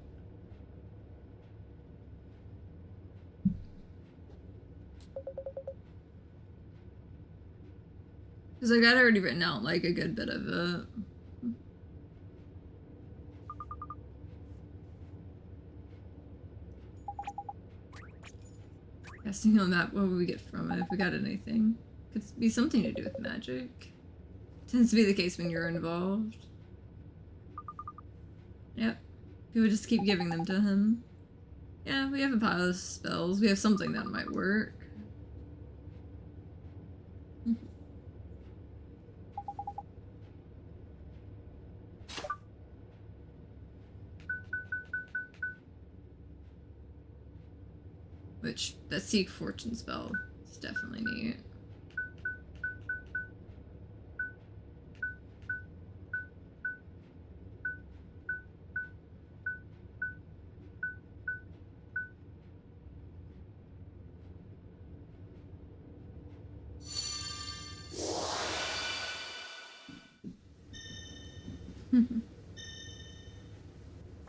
Because I got already written out, like, a good bit of it. Casting on that, what would we get from it if we got anything? Could be something to do with magic. Tends to be the case when you're involved. Yep. People just keep giving them to him. Yeah, we have a pile of spells. We have something that might work. Which, that Seek Fortune spell is definitely neat.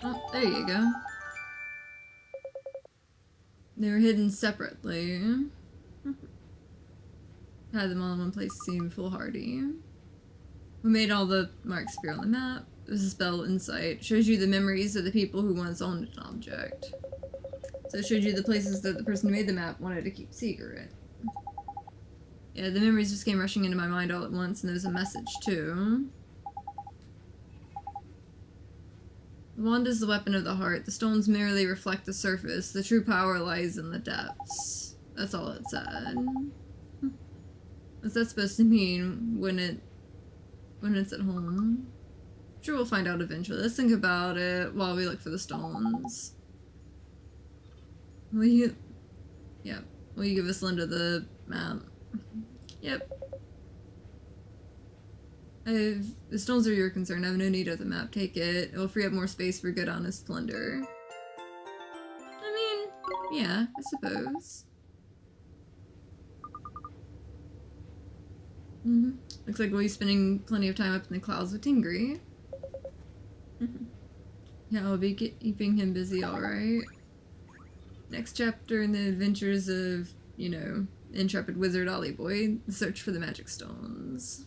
Oh, there you go. They were hidden separately. Had them all in one place seem foolhardy. We made all the marks appear on the map. There's a spell insight. Shows you the memories of the people who once owned an object. So it showed you the places that the person who made the map wanted to keep secret. Yeah, the memories just came rushing into my mind all at once, and there's a message too. The wand is the weapon of the heart. The stones merely reflect the surface. The true power lies in the depths. That's all it said. What's that supposed to mean when it's at home? Sure, we'll find out eventually. Let's think about it while we look for the stones. Will you... Yep. Will you give us Linda the map? Yep. The stones are your concern. I have no need of the map. Take it. It will free up more space for good, honest plunder. I mean, yeah, I suppose. Looks like we'll be spending plenty of time up in the clouds with Tingri. Yeah, I'll be keeping him busy, alright. Next chapter in the adventures of, you know, intrepid wizard Ollie Boy, the search for the magic stones.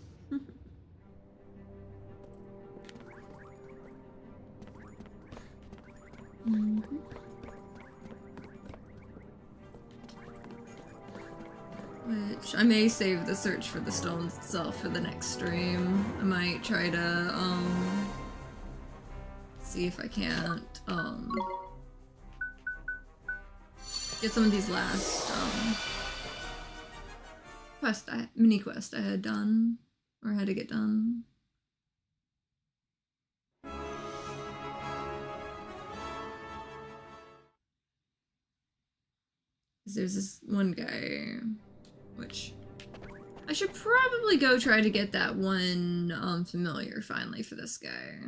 Which I may save the search for the stones itself for the next stream. I might try to see if I can't get some of these last mini quest I had done or had to get done. There's this one guy, which I should probably go try to get that one familiar finally for this guy.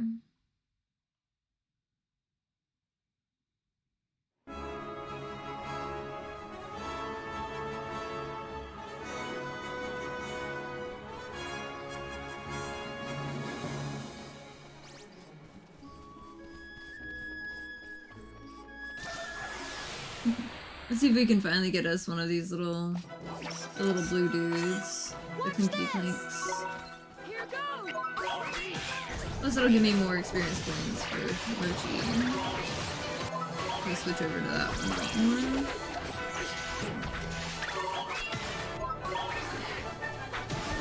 Let's see if we can finally get us one of these little blue dudes. The Kinky Clinks. Plus it'll give me more experience points for Mochi. I'll switch over to that one.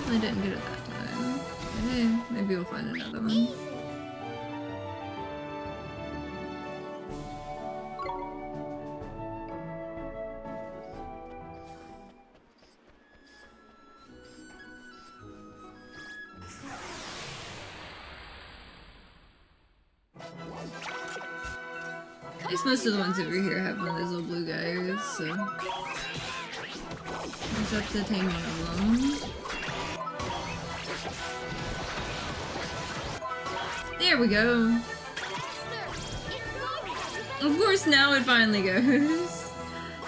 I didn't get it that time. Okay, maybe we'll find another one. At least most of the ones over here have one of those little blue guys, so just have to tame one of them. There we go. Of course, now it finally goes.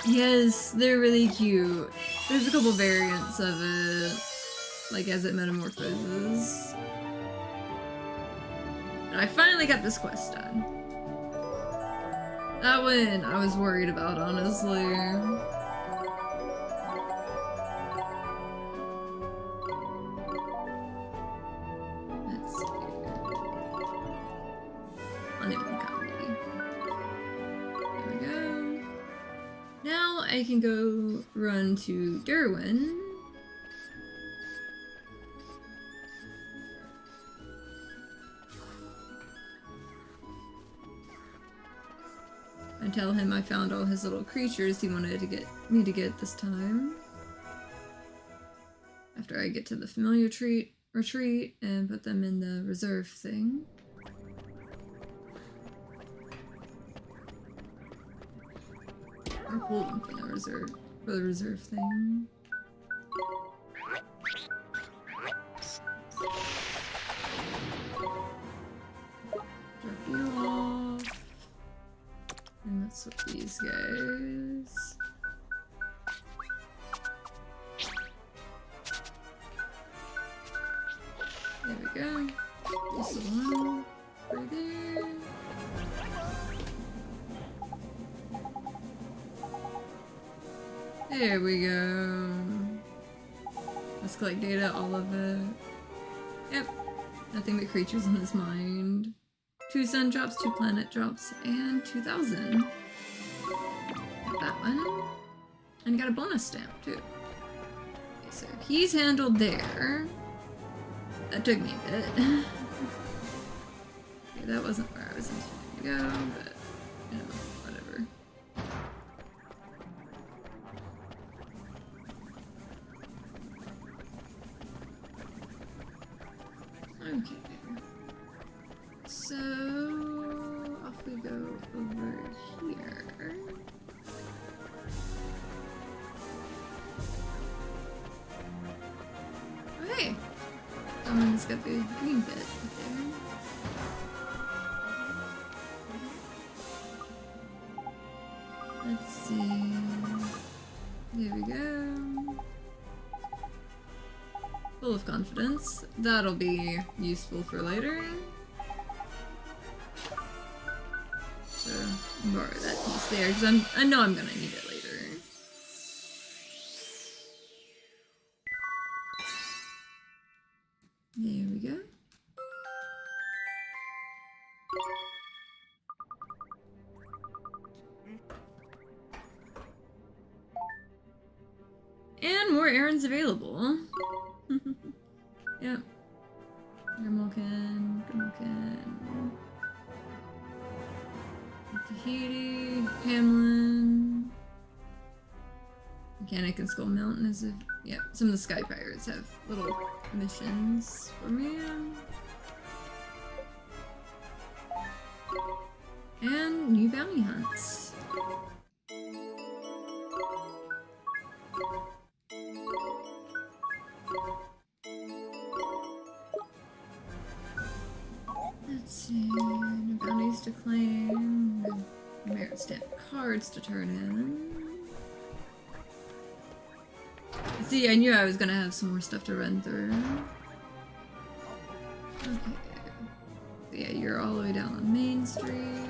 Yes, they're really cute. There's a couple variants of it, like as it metamorphoses. But I finally got this quest done. That one I was worried about, honestly. Let's see. Uneven copy. There we go. Now I can go run to Derwin. And tell him I found all his little creatures he wanted to get me to get this time. After I get to the familiar retreat and put them in the reserve thing. Or pull them from the reserve thing. Drop you off. And let's swap these guys. There we go. This one right there. There we go. Let's collect data, all of it. Yep. Nothing but creatures in his mind. 2 sun drops, 2 planet drops, and 2,000. Got that one. And got a bonus stamp, too. Okay, so he's handled there. That took me a bit. Okay, that wasn't where I was intending to to go, but, you know, whatever. Okay. So, off we go over here. Okay. Someone's got the green bit there. Let's see. There we go. Full of confidence. That'll be useful for later. So, borrow that piece there, because I know I'm gonna need it later. There we go. And more errands available. Yep. Grimmelkin. Tahiti, Hamlin. Mechanic and Skull Mountain is a... Yep, some of the Sky Pirates have little missions for me. And new bounty hunts. Let's see, new bounties to claim, merit stamp cards to turn in. See, I knew I was gonna have some more stuff to run through. Okay. So yeah, you're all the way down on Main Street.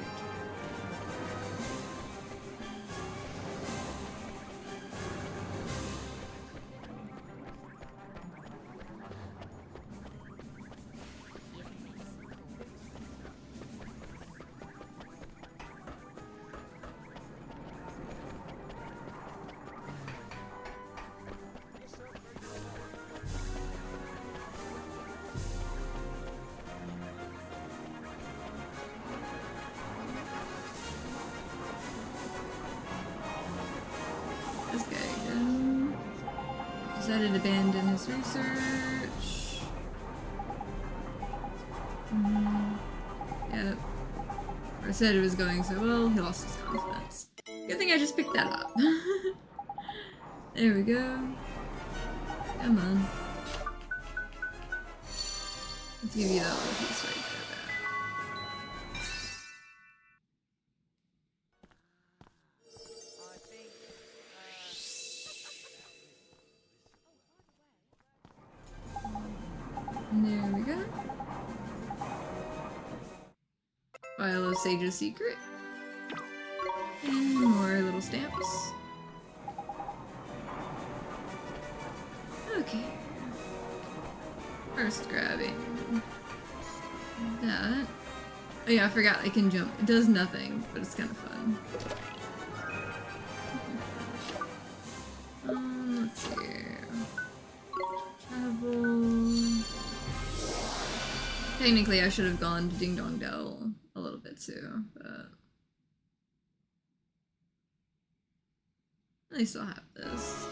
This guy again. Decided to abandon his research. Yep. I said it was going so well, he lost his confidence. Good thing I just picked that up. There we go. Come on. Let's give you that little piece right there. There we go. File of Sage's Secret. And more little stamps. Okay. First grabbing that. Oh yeah, I forgot I can jump. It does nothing, but it's kind of fun. Let's see. Travel. Technically, I should have gone to Ding Dong Dell a little bit too, but at least I'll have this.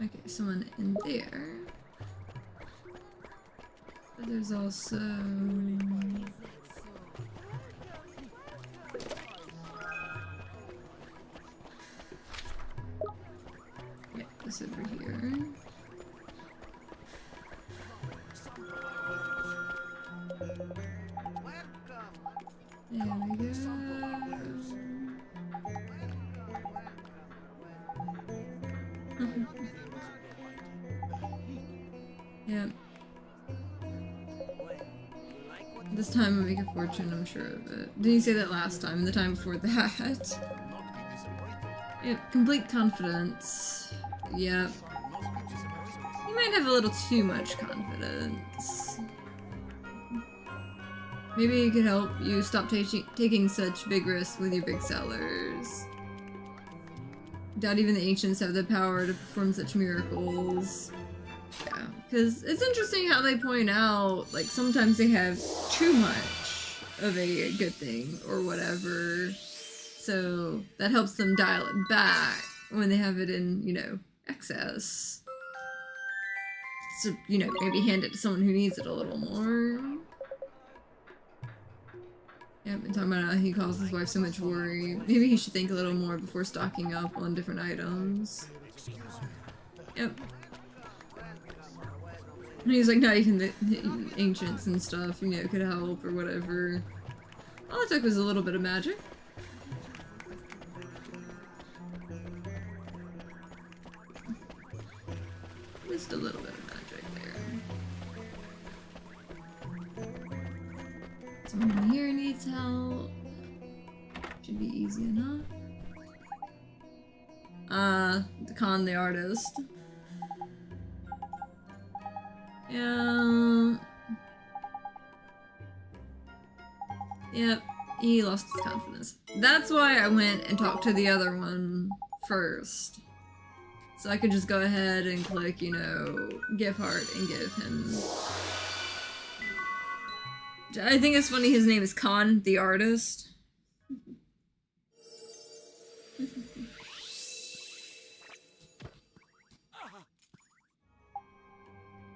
Okay, someone in there. But there's also... yeah, this over here. There we go. Yep. This time I'll make a fortune, I'm sure of it. Didn't you say that last time? The time before that? Yep, complete confidence. Yep. You might have a little too much confidence. Maybe it could help you stop taking such big risks with your big sellers. Doubt even the ancients have the power to perform such miracles. Yeah, because it's interesting how they point out, like, sometimes they have too much of a good thing or whatever. So that helps them dial it back when they have it in, you know, excess. So, you know, maybe hand it to someone who needs it a little more. Yep, and talking about how he calls his wife so much worry. Maybe he should think a little more before stocking up on different items. Yep. And he's like, not even the ancients and stuff, you know, could help or whatever. All it took was a little bit of magic. Just a little bit of magic there. Someone here needs help. Should be easy enough. To con the artist. Yeah. Yep, he lost his confidence. That's why I went and talked to the other one first. So I could just go ahead and click, you know, give heart and give him. I think it's funny his name is Khan, the artist.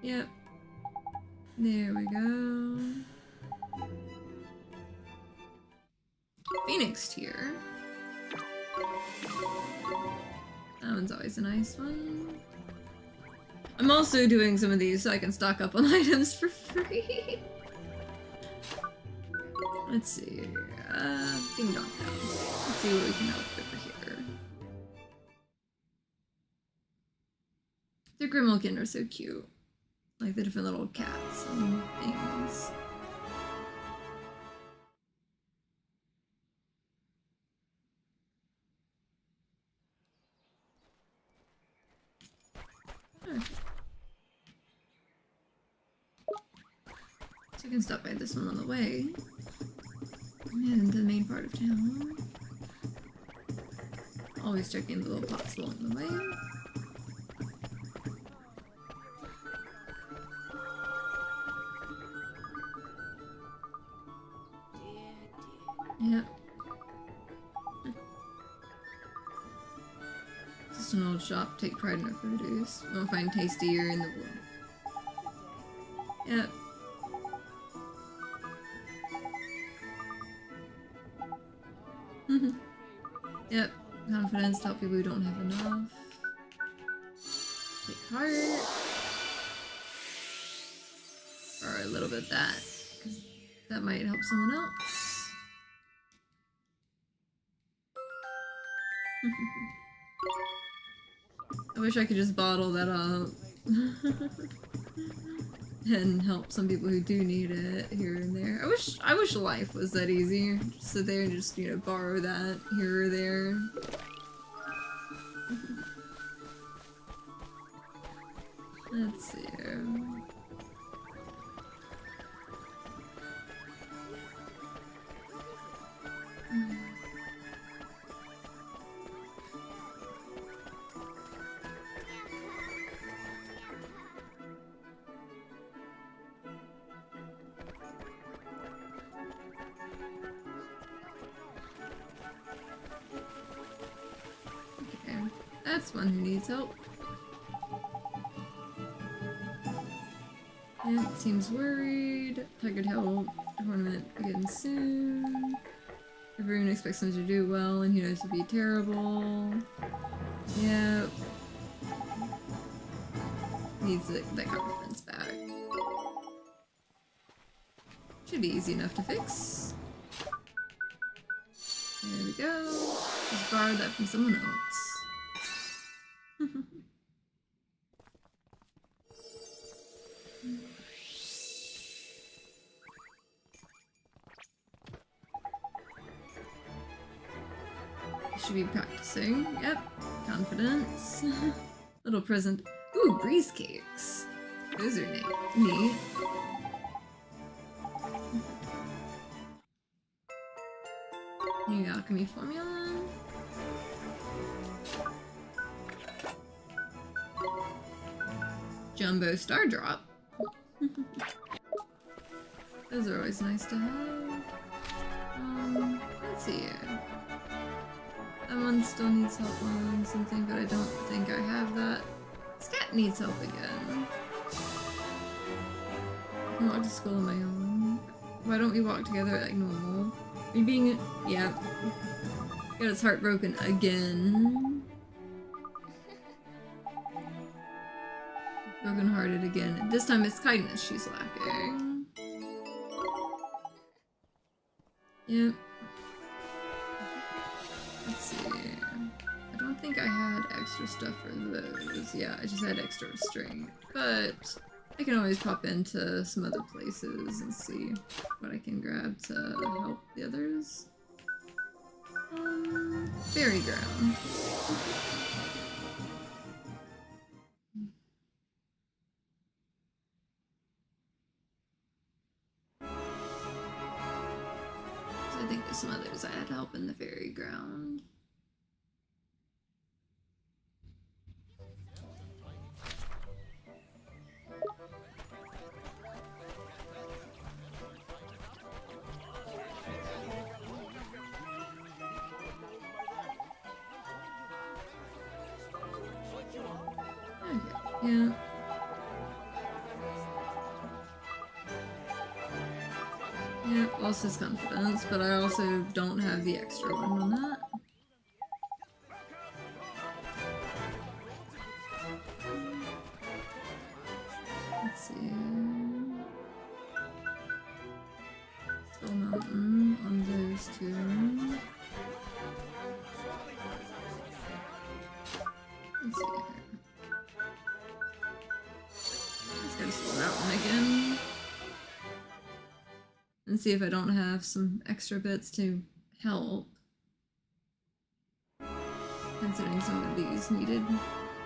Yep. There we go. Phoenix tier. That one's always a nice one. I'm also doing some of these so I can stock up on items for free. Let's see. Ding dong dong. Let's see what we can help over here. The Grimmelkin are so cute. Like the different little cats and things. So I can stop by this one on the way. And the main part of town. Always checking the little pots along the way. Yep. Just an old shop. Take pride in our produce. Won't find tastier in the world. Yep. Yep. Confidence to help people who don't have enough. Take heart. Or a little bit of that. Because that might help someone else. I wish I could just bottle that up and help some people who do need it here and there. I wish life was that easy. Just sit there and just, you know, borrow that here or there. Let's see. That's one who needs help. Yeah, seems worried. Tiger help. Tournament begins soon. Everyone expects him to do well, and he knows to be terrible. Yep. Needs that confidence back. Should be easy enough to fix. There we go. Just borrowed that from someone else. Should be practicing. Yep. Confidence. Little present. Ooh, breeze cakes. Those are neat. New alchemy formula. Jumbo Star Drop. Those are always nice to have. Let's see here. That one still needs help on something, but I don't think I have that. This cat needs help again. I can walk to school on my own. Why don't we walk together like normal? Are you being... yeah. Got his heart broken again. Broken hearted again. This time it's kindness she's lacking. Yep. Let's see. I don't think I had extra stuff for those. Yeah, I just had extra restraint. But I can always pop into some other places and see what I can grab to help the others. Fairy ground. So I think there's some others I had help in the fairy ground. Yeah. Yeah, lost his confidence, but I also don't have the extra one on that. Let's see. Skull Mountain on those two. Let's see. Let's go to Skull Mountain again. And see if I don't have some extra bits to help. Considering some of these needed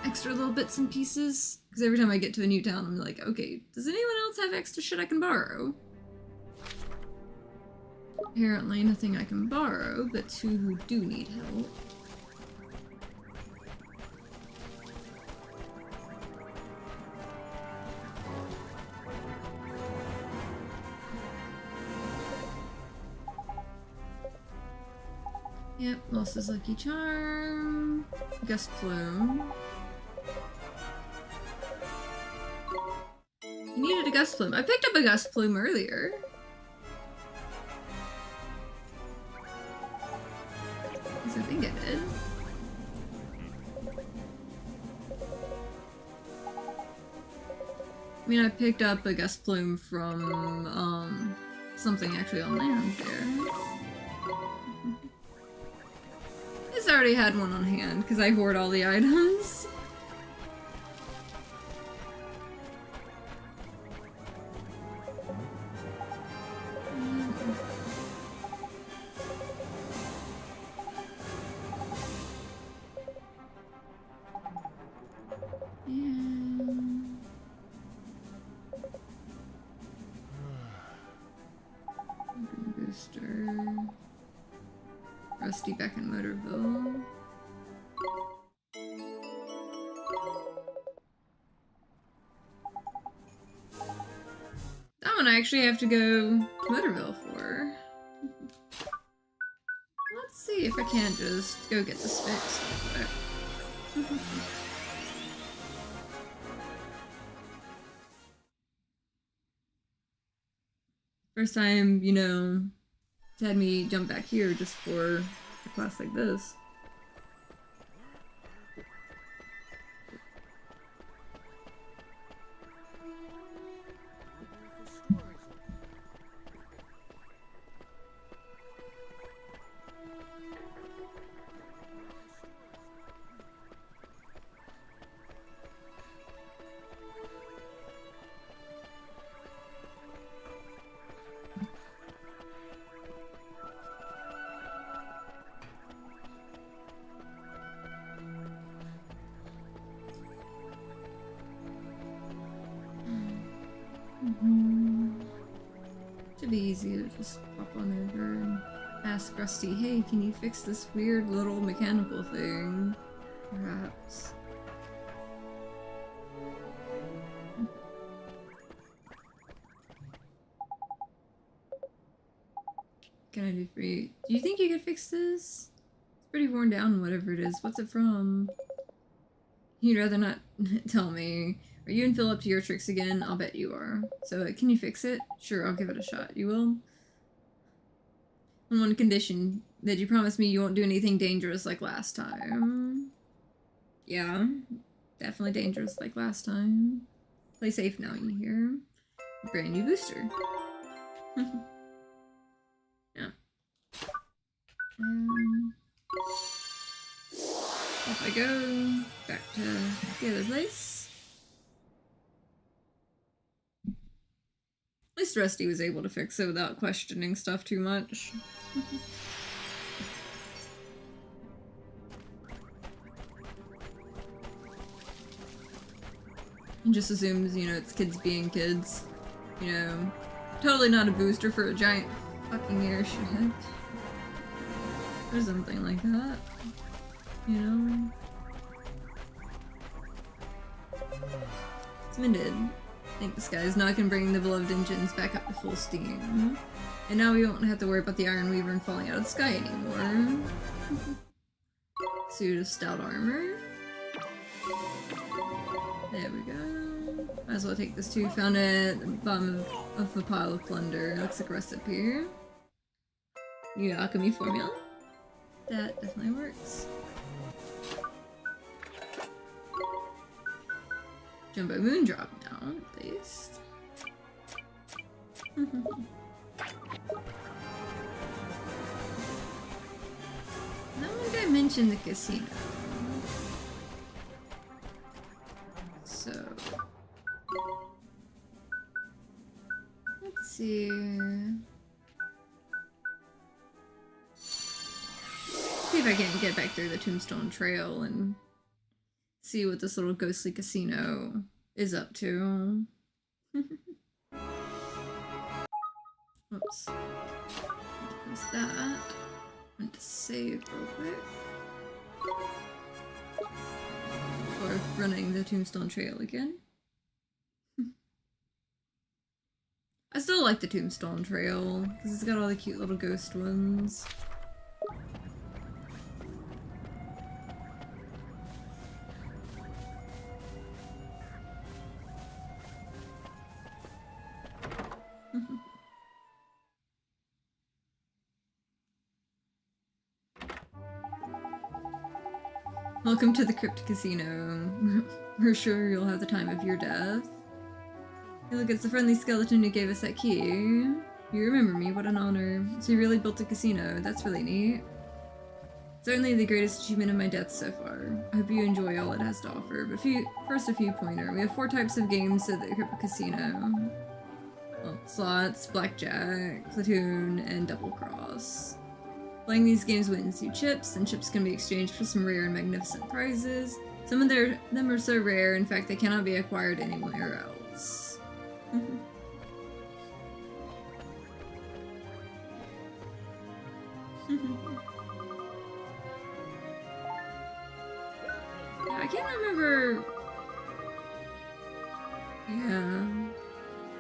extra little bits and pieces. Because every time I get to a new town, I'm like, okay, does anyone else have extra shit I can borrow? Apparently nothing I can borrow, but two who do need help. Yep, lost his lucky charm. Gust Plume. He needed a Gust Plume. I picked up a Gust Plume earlier. Yes, I think I did. I mean, I picked up a Gust Plume from, something actually on land there. I already had one on hand because I hoard all the items. Booster. Rusty back in Motorville. That one I actually have to go to Motorville for. Let's see if I can't just go get this fixed real quick. First time, you know, it's had me jump back here just for a class like this. Should be easy to just pop on over and ask Rusty, hey, can you fix this weird little mechanical thing? Perhaps. can I do for you? Do you think you could fix this? It's pretty worn down, whatever it is. What's it from? You'd rather not tell me. Are you and Phil up to your tricks again? I'll bet you are. So, can you fix it? Sure, I'll give it a shot. You will? On one condition, that you promise me you won't do anything dangerous like last time. Yeah, definitely dangerous like last time. Play safe now, you hear? Brand new booster. Yeah. Off I go. Back to the other place. At least Rusty was able to fix it without questioning stuff too much. He just assumes, you know, it's kids being kids. You know, totally not a booster for a giant fucking airship. Or something like that. You know? It's minted. I think this guy's not gonna bring the beloved engines back up to full steam. And now we won't have to worry about the Iron Weaver falling out of the sky anymore. Suit of stout armor. There we go. Might as well take this too. Found it at the bottom of a pile of plunder. Looks like a recipe. New alchemy formula. That definitely works. Jumbo moon drop down, at least. No one did mention the casino. So let's see. See if I can get back through the Tombstone Trail and see what this little ghostly casino is up to. Whoops. Press that. Want to save real quick. Before running the Tombstone Trail again. I still like the Tombstone Trail, because it's got all the cute little ghost ones. Welcome to the Crypt Casino. We're sure you'll have the time of your death. Hey, look, it's the friendly skeleton who gave us that key. You remember me, what an honor. So you really built a casino, that's really neat. Certainly the greatest achievement of my death so far. I hope you enjoy all it has to offer, but first a few pointer. We have 4 types of games at the Crypt Casino. Well, slots, blackjack, platoon, and double cross. Playing these games wins you chips, and chips can be exchanged for some rare and magnificent prizes. Some of them are so rare, in fact, they cannot be acquired anywhere else. Yeah, I can't remember. Yeah.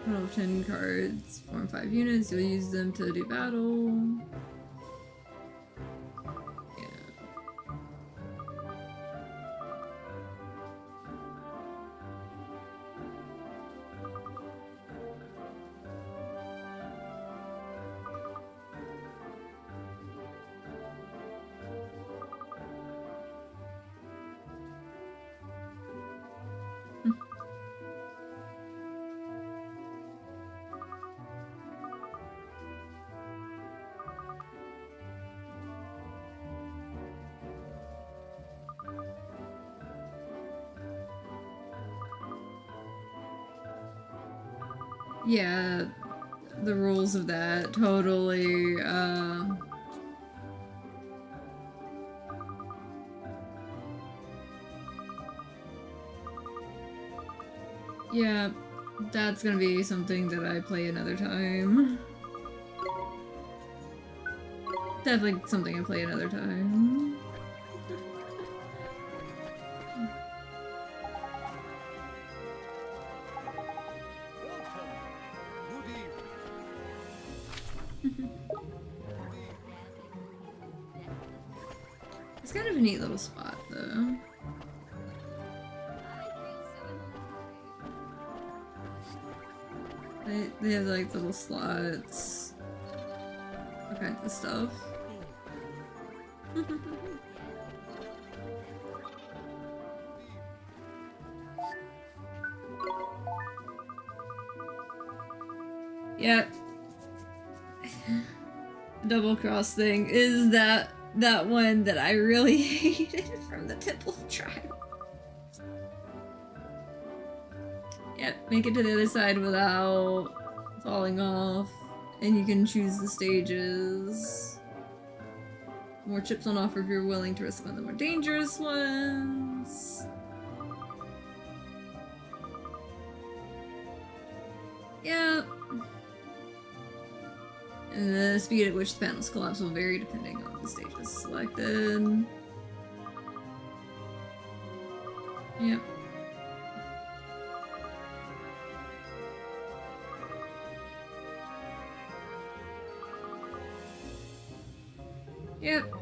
Total of 10 cards, form 5 units, you'll use them to do battle. Yeah, the rules of that, totally, yeah, that's gonna be something that I play another time. Definitely something I play another time. Kind of a neat little spot, though. They have like little slots, all kinds of stuff. Yeah. Double cross thing is that one that I really hated from the Temple tribe. Yep, make it to the other side without falling off, and you can choose the stages. More chips on offer if you're willing to risk one of the more dangerous ones. Yep. And the speed at which the panels collapse will vary depending on the stages selected. Yep. Yep.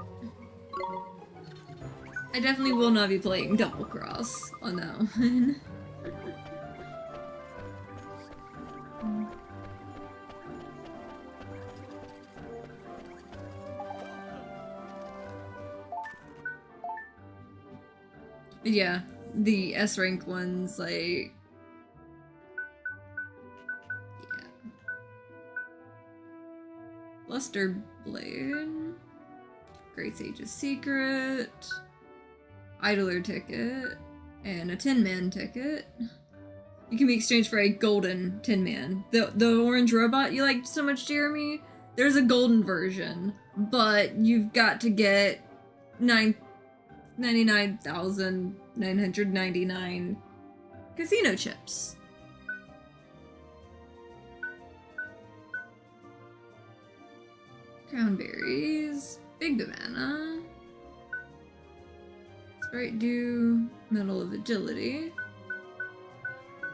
I definitely will not be playing Double Cross on that one. Yeah, the S rank ones, like, yeah. Luster Blade, Great Sage's Secret, Idler ticket, and a Tin Man ticket. You can be exchanged for a golden Tin Man. The orange robot you liked so much, Jeremy, there's a golden version, but you've got to get 99,999 casino chips. Crownberries, Big Banana, Sprite Dew, Medal of Agility.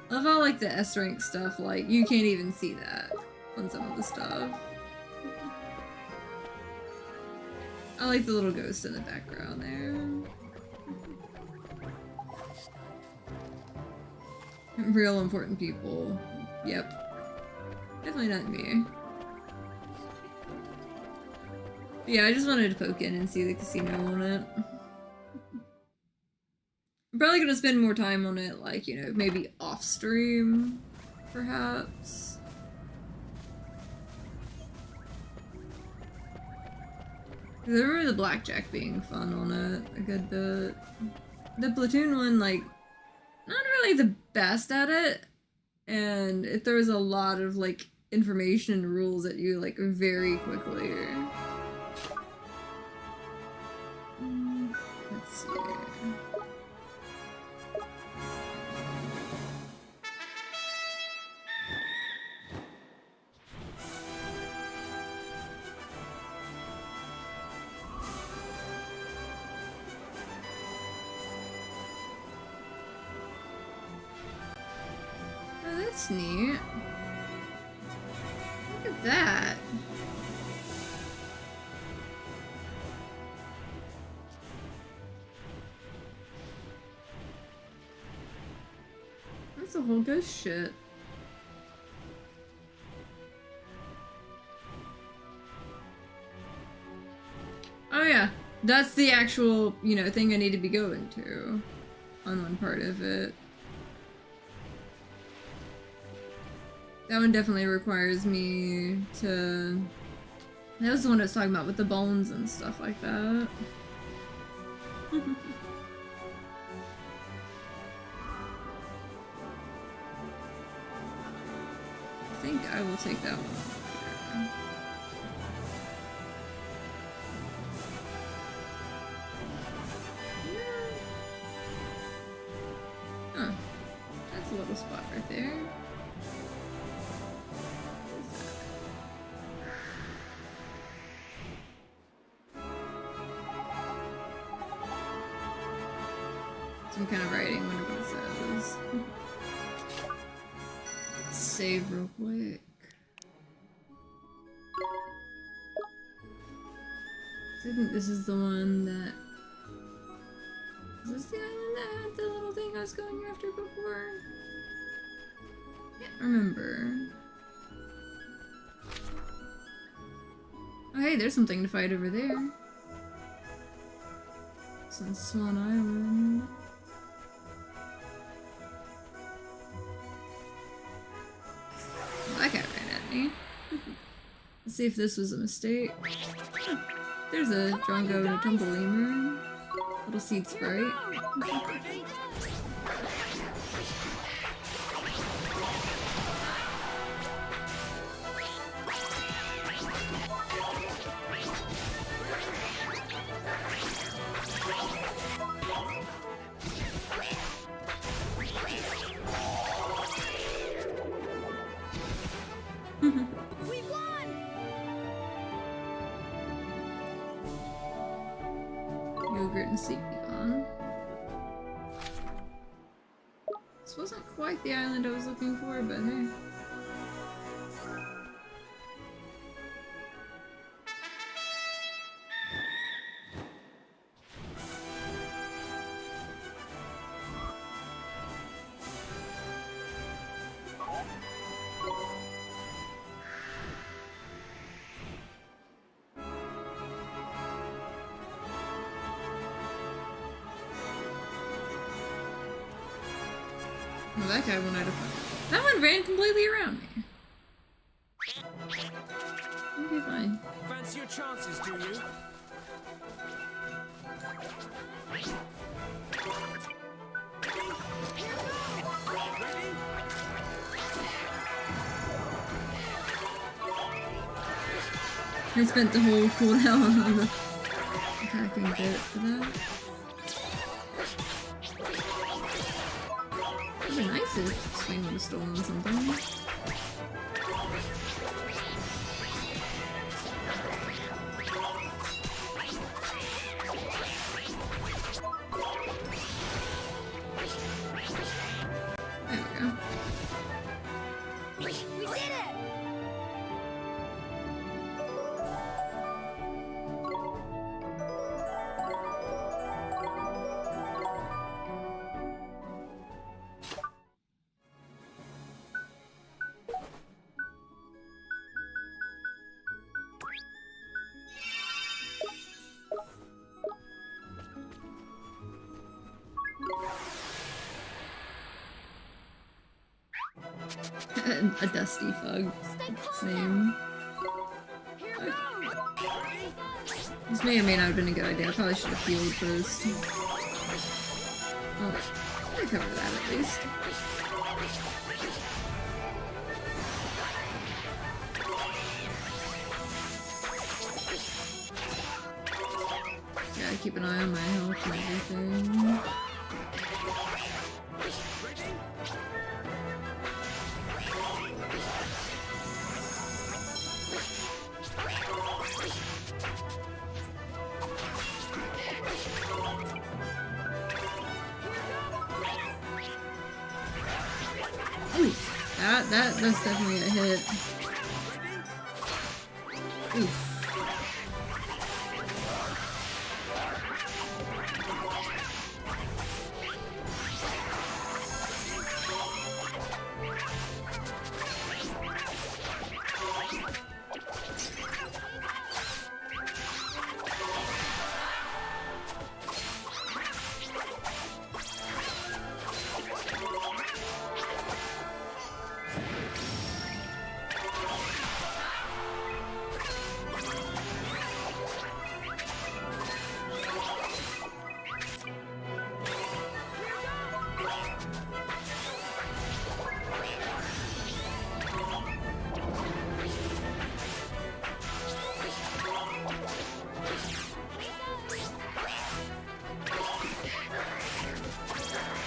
I love how, like, the S rank stuff, like, you can't even see that on some of the stuff. I like the little ghost in the background there. Real important people. Yep. Definitely not me. But yeah, I just wanted to poke in and see the casino on it. I'm probably gonna spend more time on it, like, you know, maybe off stream, perhaps. I remember the blackjack being fun on it a good bit. The platoon one, like, not really the best at it, and it throws a lot of, like, information and rules at you, like, very quickly. Let's see. Oh, that's neat. Look at that. That's a whole ghost shit. Oh yeah, that's the actual, you know, thing I need to be going to on one part of it. That one definitely requires me to... That was the one I was talking about with the bones and stuff like that. I think I will take that one. Huh. That's a little spot right there. Some kind of writing, wonder what it says. Let's save real quick. I think this is the one that Is this the island that had the little thing I was going after before? Can't remember. Oh hey, there's something to fight over there. It's on Swan Island. Oh, that guy ran at me. Let's see if this was a mistake. Huh. There's a Drongo and a Tumble Lemur. Little seed sprite. Ready? We won! Yogurt and Sepion. This wasn't quite the island I was looking for, but hey. Well, that guy went out of fun. That one ran completely around me. Okay, fine. Fancy your chances, do you? Ready? I spent the whole cooldown on the attacking bit for that. It would be nice if Swing would have stolen something. There we go. We did it! A dusty fug. Stay Its calm name. now. Here goes! This may or may not have been a good idea. I probably should have healed first. Well, I cover that at least. Gotta keep an eye on my health and everything. Ooh, that's definitely a hit. Oof.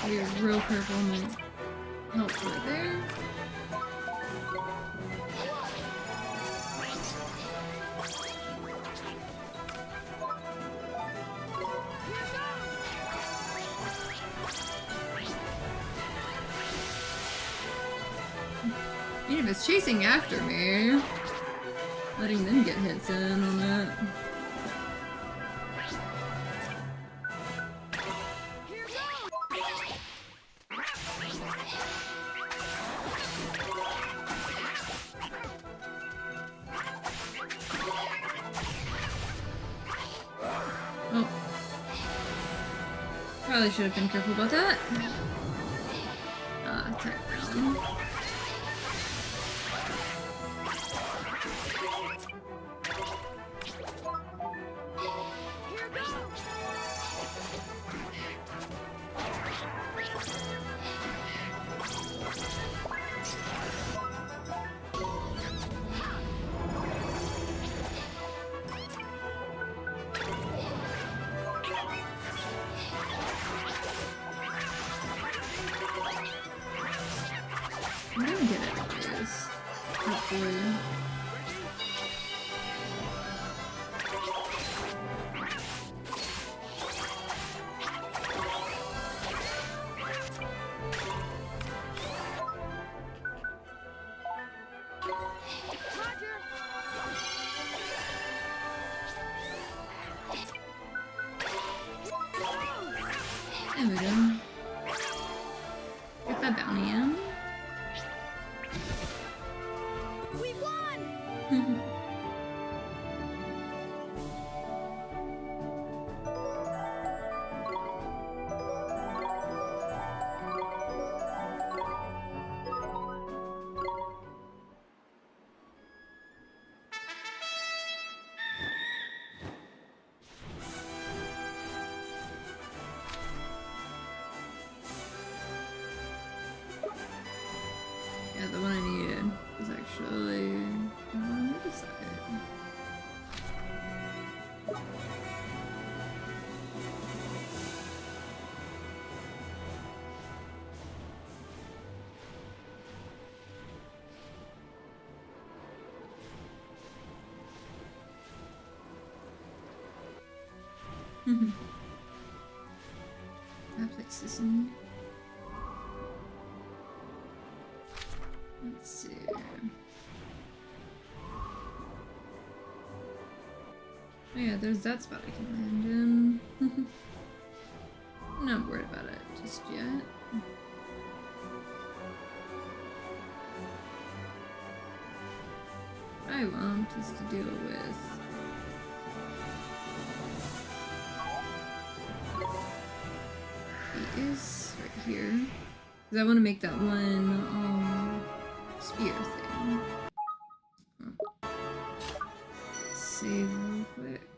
Be a real careful might help right there. Even if it's chasing after me, letting them get hits in on that. Probably should have been careful about that. Attack round. I'm gonna get it anyways. Hopefully. There we go. Get that bounty in. We won! Yeah, the one I needed was actually on the other side. That place isn't. Let's see. Oh yeah, there's that spot I can land in. I'm not worried about it just yet. What I want is to deal with he is right here. Because I want to make that one spear thing. Save real quick.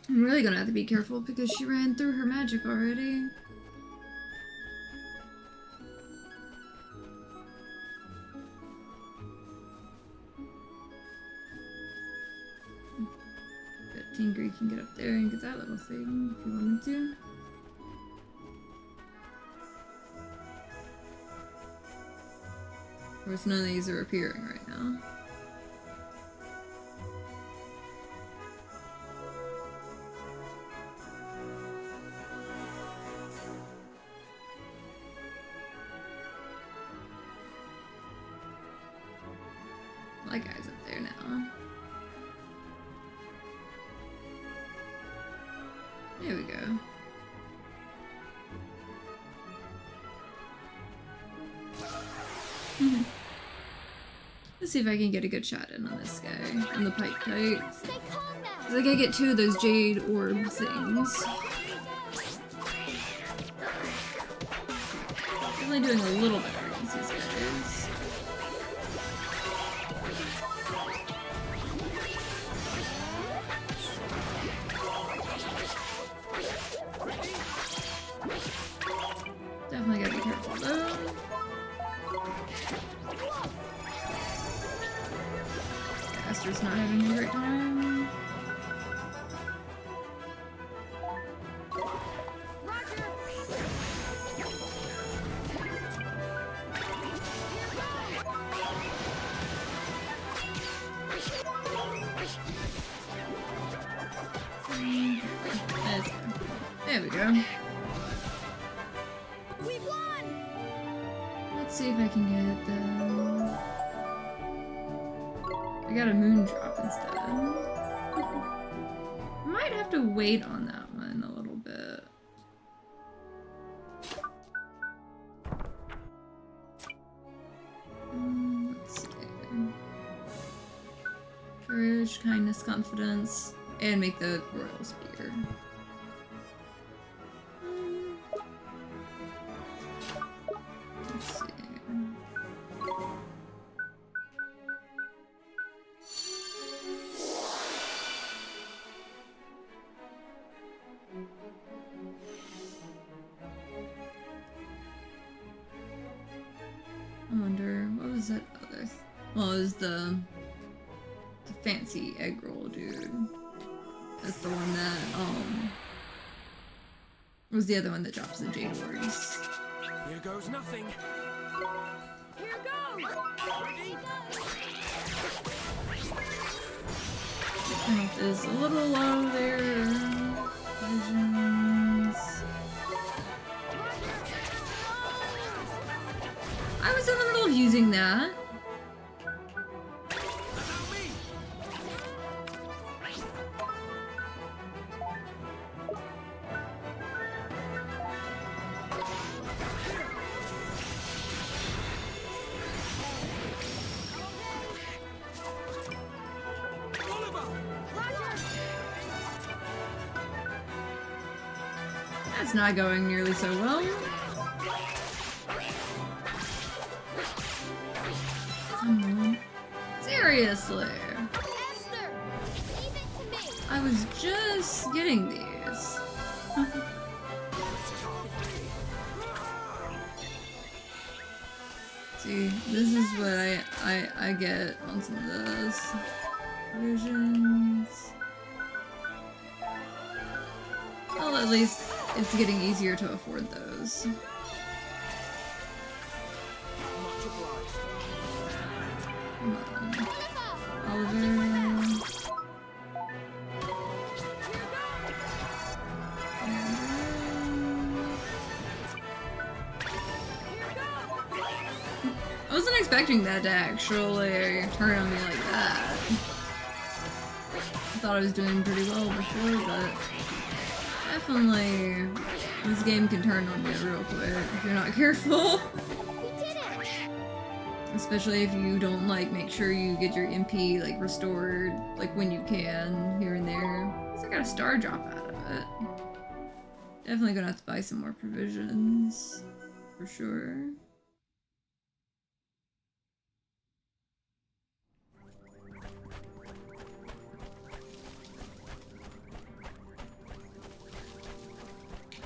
I'm really gonna have to be careful because she ran through her magic already. Bet Tingri can get up there and get that little thing if you wanted to. Of course, none of these are appearing right now. That guy's up there now. There we go. Let's see if I can get a good shot in on this guy, on the pipe kite. Stay calm now! Cause I gotta get 2 of those jade orb things. Definitely doing a little better against these guys. Definitely gotta be careful though. Esther's not having a great time. There we go. We won! Let's see if I can get the... I got a moon drop instead. Might have to wait on that one a little bit. Let's see. Courage, kindness, confidence. And make the royal spear. Let's see. I wonder, what was that other well, it was the fancy egg roll dude. That's the one that, was the other one that drops the jade orbs. Here goes nothing. Here goes! Ready? Health is a little low there. Visions. I was in the middle of using that. Allow me. Oliver. That's not going nearly so well. Seriously. Esther! Leave it to me! I was just getting these. See, this is what I get on some of those. Visions. Well, at least it's getting easier to afford those. Much obliged. Come on. Oliver! Oliver. I wasn't expecting that to actually turn on me like that. I thought I was doing pretty well before, but definitely this game can turn on you real quick if you're not careful. We did it! Especially if you don't like make sure you get your MP like restored like when you can here and there. At least I got a star drop out of it. Definitely gonna have to buy some more provisions for sure.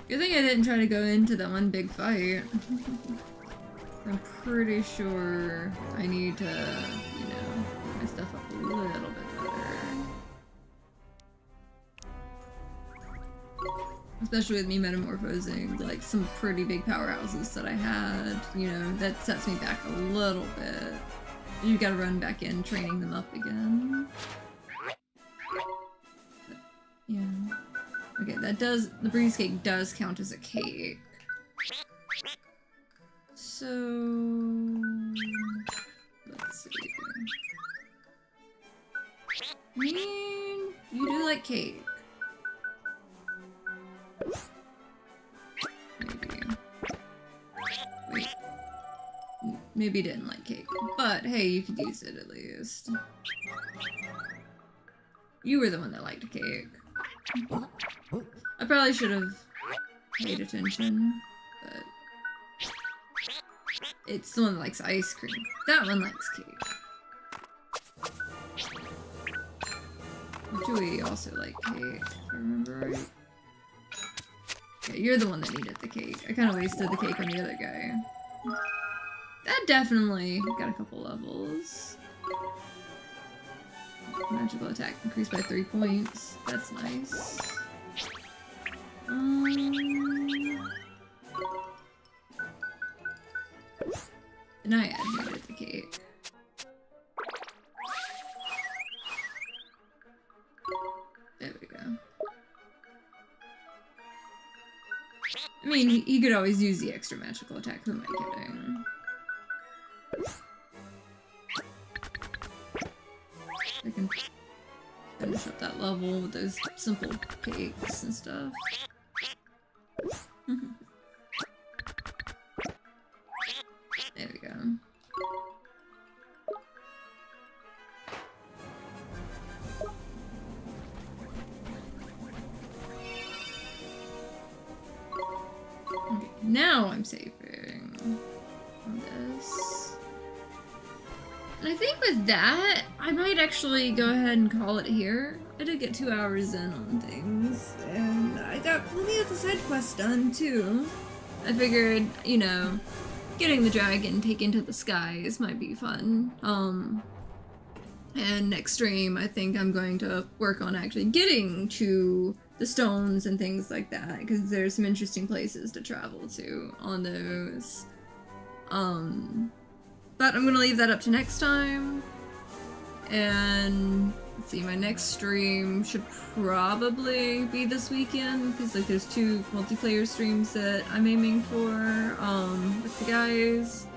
Good thing I didn't try to go into that one big fight. I'm pretty sure I need to, you know, get my stuff up a little bit better. Especially with me metamorphosing, like, some pretty big powerhouses that I had, you know, that sets me back a little bit. You gotta run back in, training them up again. But, yeah. Okay, that does, the breeze cake does count as a cake. So, let's see. I mean, you do like cake. Maybe. Wait. Maybe you didn't like cake. But, hey, you could use it at least. You were the one that liked cake. I probably should have paid attention, but it's the one that likes ice cream. That one likes cake. Joey also liked cake, if I remember right. Yeah, you're the one that needed the cake. I kind of wasted the cake on the other guy. That definitely got a couple levels. Magical attack increased by 3 points. That's nice. The Naiad needed the cake. There we go. I mean, he could always use the extra magical attack, who am I kidding? I can finish up that level with those simple cakes and stuff. There we go. now I'm saving on this. And I think with that, I might actually go ahead and call it here. I did get 2 hours in on things, and I got plenty of the side quests done too. I figured, you know, getting the dragon taken to the skies might be fun. And next stream, I think I'm going to work on actually getting to the stones and things like that, because there's some interesting places to travel to on those. But I'm gonna leave that up to next time. And let's see, my next stream should probably be this weekend, because like there's 2 multiplayer streams that I'm aiming for with the guys.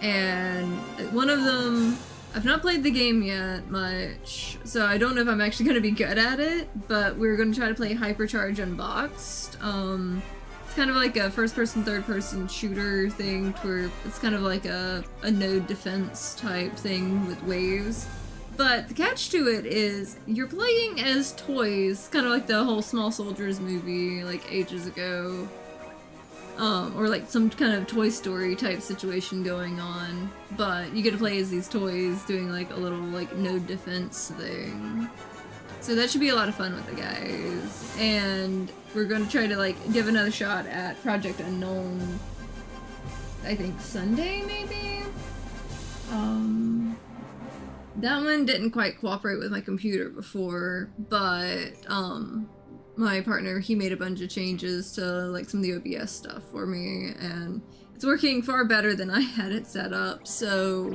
And one of them, I've not played the game yet much, so I don't know if I'm actually going to be good at it, but we're going to try to play Hypercharge Unboxed. It's kind of like a first-person, third-person shooter thing, where it's kind of like a node defense type thing with waves. But the catch to it is, you're playing as toys, kind of like the whole Small Soldiers movie, like ages ago. Or like some kind of Toy Story type situation going on, but you get to play as these toys doing like a little like node defense thing. So that should be a lot of fun with the guys. And we're going to try to like give another shot at Project Unknown, I think Sunday maybe? That one didn't quite cooperate with my computer before, but my partner, he made a bunch of changes to like some of the OBS stuff for me, and it's working far better than I had it set up, so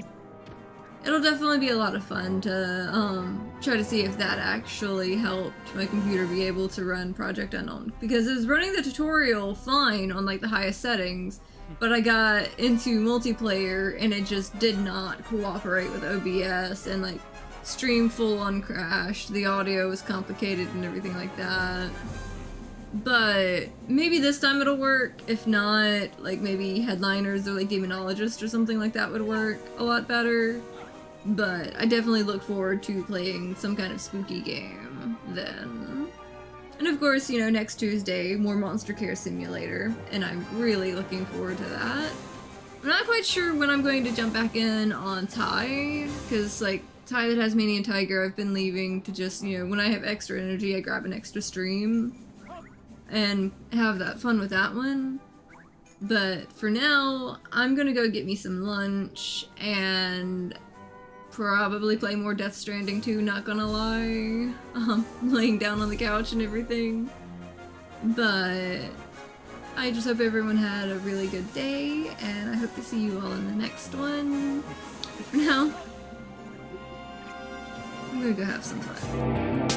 it'll definitely be a lot of fun to try to see if that actually helped my computer be able to run Project Unknown, because it was running the tutorial fine on like the highest settings, but I got into multiplayer and it just did not cooperate with OBS, and like stream full on crashed, the audio was complicated and everything like that. But maybe this time it'll work. If not, like maybe Headliners or like Demonologist or something like that would work a lot better. But I definitely look forward to playing some kind of spooky game then. And of course, you know, next Tuesday, more Monster Care Simulator, and I'm really looking forward to that. I'm not quite sure when I'm going to jump back in on Thai, because like Thai the Tasmanian Tiger, I've been leaving to just, you know, when I have extra energy, I grab an extra stream and have that fun with that one. But for now, I'm gonna go get me some lunch and probably play more Death Stranding 2, not gonna lie. Laying down on the couch and everything. But I just hope everyone had a really good day, and I hope to see you all in the next one. But for now, I'm gonna go have some fun.